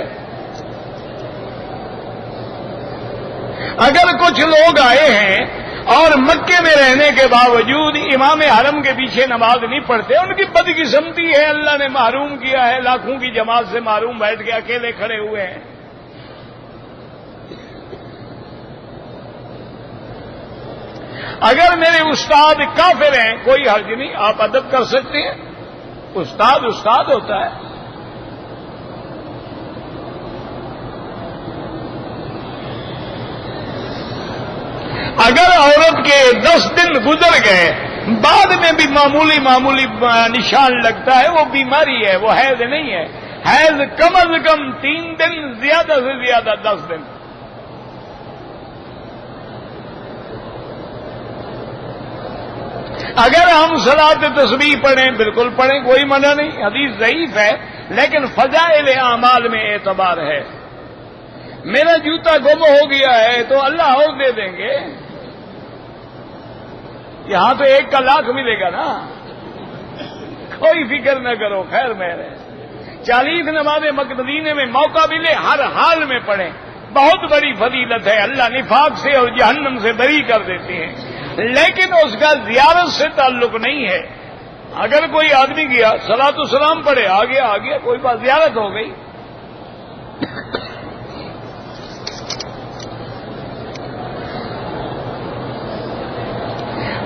اگر کچھ لوگ آئے ہیں اور مکے میں رہنے کے باوجود امام حرم کے پیچھے نماز نہیں پڑھتے، ان کی بدقسمتی ہے، اللہ نے محروم کیا ہے، لاکھوں کی جماعت سے محروم بیٹھ کے اکیلے کھڑے ہوئے ہیں. اگر میرے استاد کافر ہیں کوئی حرج نہیں، آپ ادب کر سکتے ہیں، استاد استاد ہوتا ہے. اگر عورت کے 10 دن گزر گئے بعد میں بھی معمولی نشان لگتا ہے، وہ بیماری ہے، وہ حیض نہیں ہے. حیض کم از کم 3 دن، زیادہ سے زیادہ 10 دن. اگر ہم صلاۃ تسبیح پڑھیں بالکل پڑھیں، کوئی منع نہیں، حدیث ضعیف ہے لیکن فضائل اعمال میں اعتبار ہے. میرا جوتا گم ہو گیا ہے تو اللہ اور دے دیں گے، یہاں تو 1 کا لاکھ ملے گا نا، کوئی فکر نہ کرو. خیر میرے 40 نمازیں مدینے میں موقع ملے ہر حال میں پڑھیں، بہت بڑی فضیلت ہے. اللہ نفاق سے اور جہنم سے بری کر دیتے ہیں، لیکن اس کا زیارت سے تعلق نہیں ہے. اگر کوئی آدمی گیا صلاۃ السلام پڑھے آ گیا کوئی بات، زیارت ہو گئی.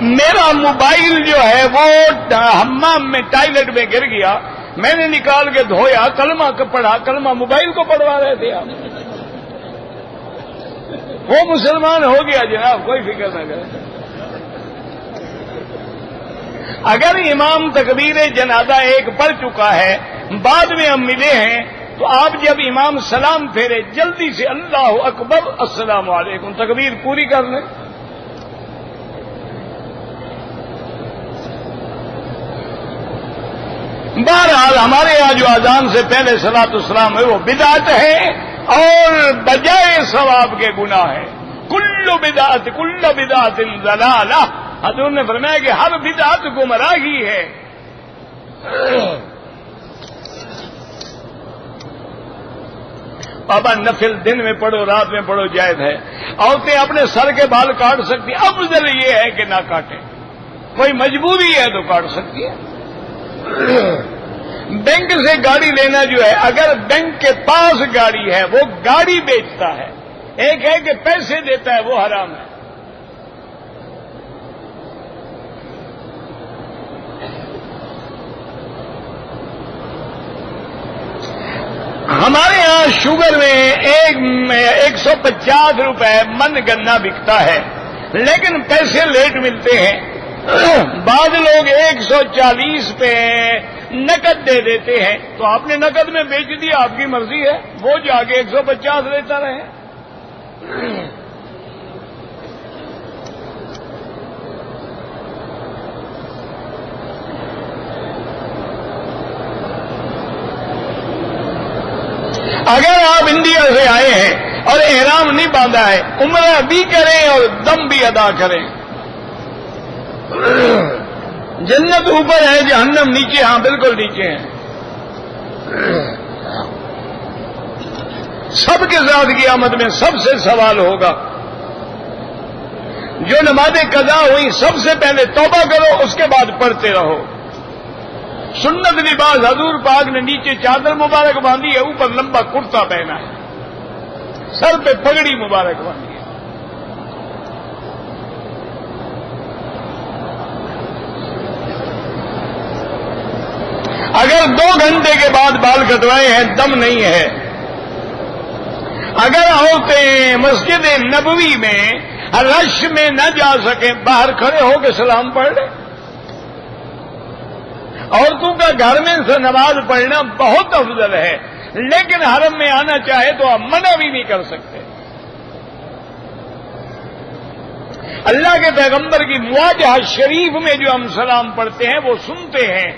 میرا موبائل جو ہے وہ حمام میں ٹائلٹ میں گر گیا، میں نے نکال کے دھویا، کلمہ پڑھا، کلمہ موبائل کو پڑھوا رہے تھے آپ. وہ مسلمان ہو گیا جناب، کوئی فکر نہ کرے. اگر امام تکبیر جنازہ 1 پڑھ چکا ہے، بعد میں ہم ملے ہیں، تو آپ جب امام سلام پھیرے جلدی سے اللہ اکبر السلام علیکم تکبیر پوری کر لیں. بہرحال ہمارے یہاں جو اذان سے پہلے صلاۃ السلام ہے وہ بدعت ہے اور بجائے ثواب کے گناہ ہے. کل بدعت ضلالہ، حضور نے فرمایا کہ ہر بدعت گمراہی ہے. بابا نفل دن میں پڑھو رات میں پڑھو جائز ہے. عورتیں اپنے سر کے بال کاٹ سکتی ہیں، افضل یہ ہے کہ نہ کاٹیں، کوئی مجبوری ہے تو کاٹ سکتی ہے. بینک سے گاڑی لینا جو ہے، اگر بینک کے پاس گاڑی ہے وہ گاڑی بیچتا ہے، ایک ہے کہ پیسے دیتا ہے، وہ حرام ہے. ہمارے ہاں شوگر میں 150 روپے من گنا بکتا ہے، لیکن پیسے لیٹ ملتے ہیں. بعض لوگ 140 پہ نقد دے دیتے ہیں، تو آپ نے نقد میں بیچ دیا، آپ کی مرضی ہے، وہ جا کے 150 لیتا رہے. اگر آپ انڈیا سے آئے ہیں اور احرام نہیں باندھا ہے، عمرہ بھی کریں اور دم بھی ادا کریں. جنت اوپر ہے، جہنم نیچے، ہاں بالکل نیچے ہے. سب کے ساتھ قیامت میں سب سے سوال ہوگا. جو نمازیں قضا ہوئی سب سے پہلے توبہ کرو، اس کے بعد پڑھتے رہو. سنت لباس حضور پاک نے نیچے چادر مبارک باندھی ہے، اوپر لمبا کرتا پہنا ہے، سر پہ پگڑی مبارک باندھی ہے. اگر 2 گھنٹے کے بعد بال کٹوائے ہیں دم نہیں ہے. اگر عورتیں مسجد نبوی میں رش میں نہ جا سکیں، باہر کھڑے ہو کے سلام پڑھ لیں. عورتوں کا گھر میں سے نماز پڑھنا بہت افضل ہے، لیکن حرم میں آنا چاہے تو آپ منع بھی نہیں کر سکتے. اللہ کے پیغمبر کی مواجہہ شریف میں جو ہم سلام پڑھتے ہیں وہ سنتے ہیں،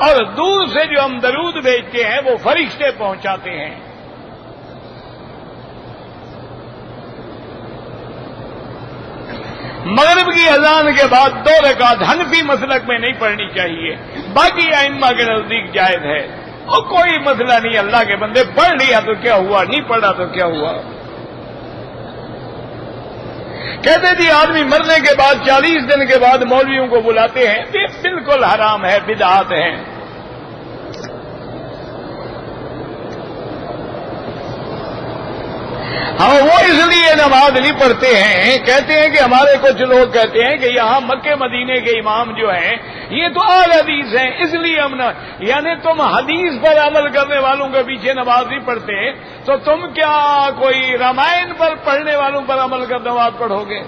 اور دور سے جو ہم درود بھیجتے ہیں وہ فرشتے پہنچاتے ہیں۔ مغرب کی اذان کے بعد 2 رکعت حنفی مسلک میں نہیں پڑھنی چاہیے، باقی ائمہ کے نزدیک جائز ہے، اور کوئی مسئلہ نہیں، اللہ کے بندے پڑھ لیا تو کیا ہوا، نہیں پڑھا تو کیا ہوا۔ کہتے تھے آدمی مرنے کے بعد 40 دن کے بعد مولویوں کو بلاتے ہیں، یہ بالکل حرام ہے، بدعات ہیں۔ ہم وہ اس لیے نماز نہیں پڑھتے ہیں، کہتے ہیں کہ ہمارے کچھ لوگ کہتے ہیں کہ یہاں مکے مدینے کے امام جو ہیں یہ تو اہل حدیث ہیں، اس لیے ہم نہ، یعنی تم حدیث پر عمل کرنے والوں کے پیچھے نماز نہیں پڑھتے تو تم کیا کوئی رامائن پر پڑھنے والوں پر عمل کر نماز پڑھو گے؟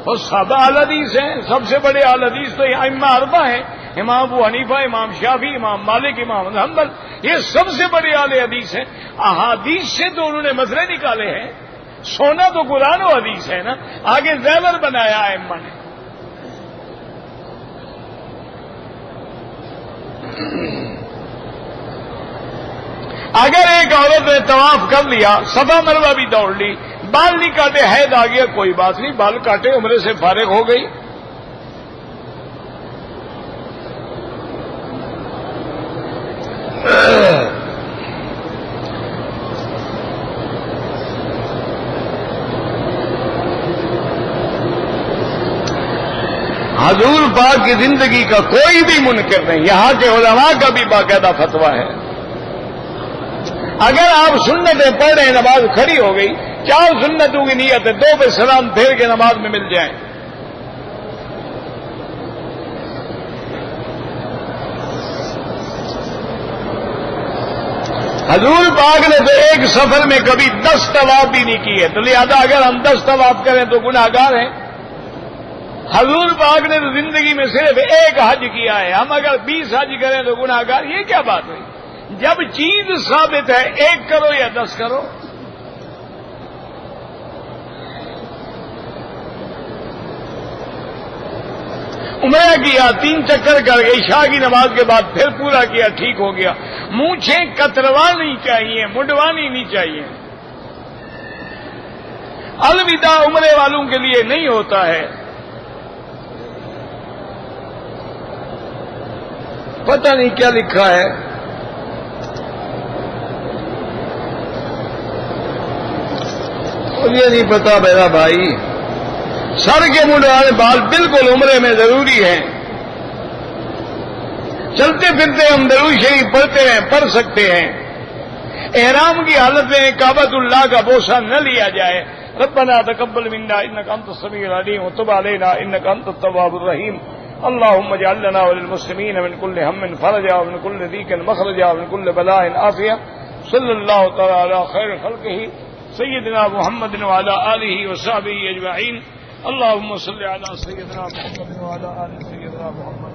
وہ سب اہل حدیث ہیں، سب سے بڑے اہل حدیث تو ائمہ اربعہ ہیں، امام ابو حنیفہ، امام شافعی، امام مالک، امام حنبل، یہ سب سے بڑے اہل حدیث ہیں۔ احادیث سے تو انہوں نے مسئلے نکالے ہیں، سونا تو قرآن و حدیث ہے نا، آگے زیور بنایا ائمہ نے۔ اگر ایک عورت نے طواف کر لیا، صفا مروہ بھی دوڑ لی، بال نہیں کاٹے، حید آ گیا، کوئی بات نہیں، بال کاٹے، عمرے سے فارغ ہو گئی۔ حضور پاک کی زندگی کا کوئی بھی منکر نہیں، یہاں کے علماء کا بھی باقاعدہ فتویٰ ہے۔ اگر آپ سنتیں پڑھ رہے ہیں، نماز کھڑی ہو گئی، 4 سنتوں کی نیت ہے، 2 پہ سلام پھیر کے نماز میں مل جائیں۔ حضور پاک نے تو ایک سفر میں کبھی 10 طواف بھی نہیں کیے، تو لہذا اگر ہم 10 طواف کریں تو گناہگار ہیں۔ حضور پاک نے تو زندگی میں صرف ایک حج کیا ہے، ہم اگر 20 حج کریں تو گناہگار، یہ کیا بات ہوئی؟ جب چیز ثابت ہے، 1 کرو یا 10 کرو۔ عمرہ کیا، 3 چکر کر گئی، عشاء کی نماز کے بعد پھر پورا کیا، ٹھیک ہو گیا۔ مونچھیں کتروانی چاہیے، مڈوانی نہیں چاہیے۔ الوداع عمرے والوں کے لیے نہیں ہوتا ہے۔ پتہ نہیں کیا لکھا ہے، مجھے نہیں پتا میرا بھائی۔ سر کے منڈوانے بال بالکل عمرے میں ضروری ہیں۔ چلتے پھرتے ہم درود شریف پڑھتے ہیں، پڑھ سکتے ہیں۔ احرام کی حالت میں کعبۃ اللہ کا بوسہ نہ لیا جائے۔ ربنا تقبل منا انک انت السمیع العلیم وتب علینا انک انت التواب الرحیم۔ اللهم اجعل لنا وللمسلمین من كل هم فرجا ومن كل ضيق مخرجا ومن كل بلاء عافیہ۔ صلی اللہ تعالی علی خیر خلقہ سیدنا محمد وعلى آلہ وصحبہ اجمعین۔ اللهم صل على سيدنا محمد وعلى آل سيدنا محمد۔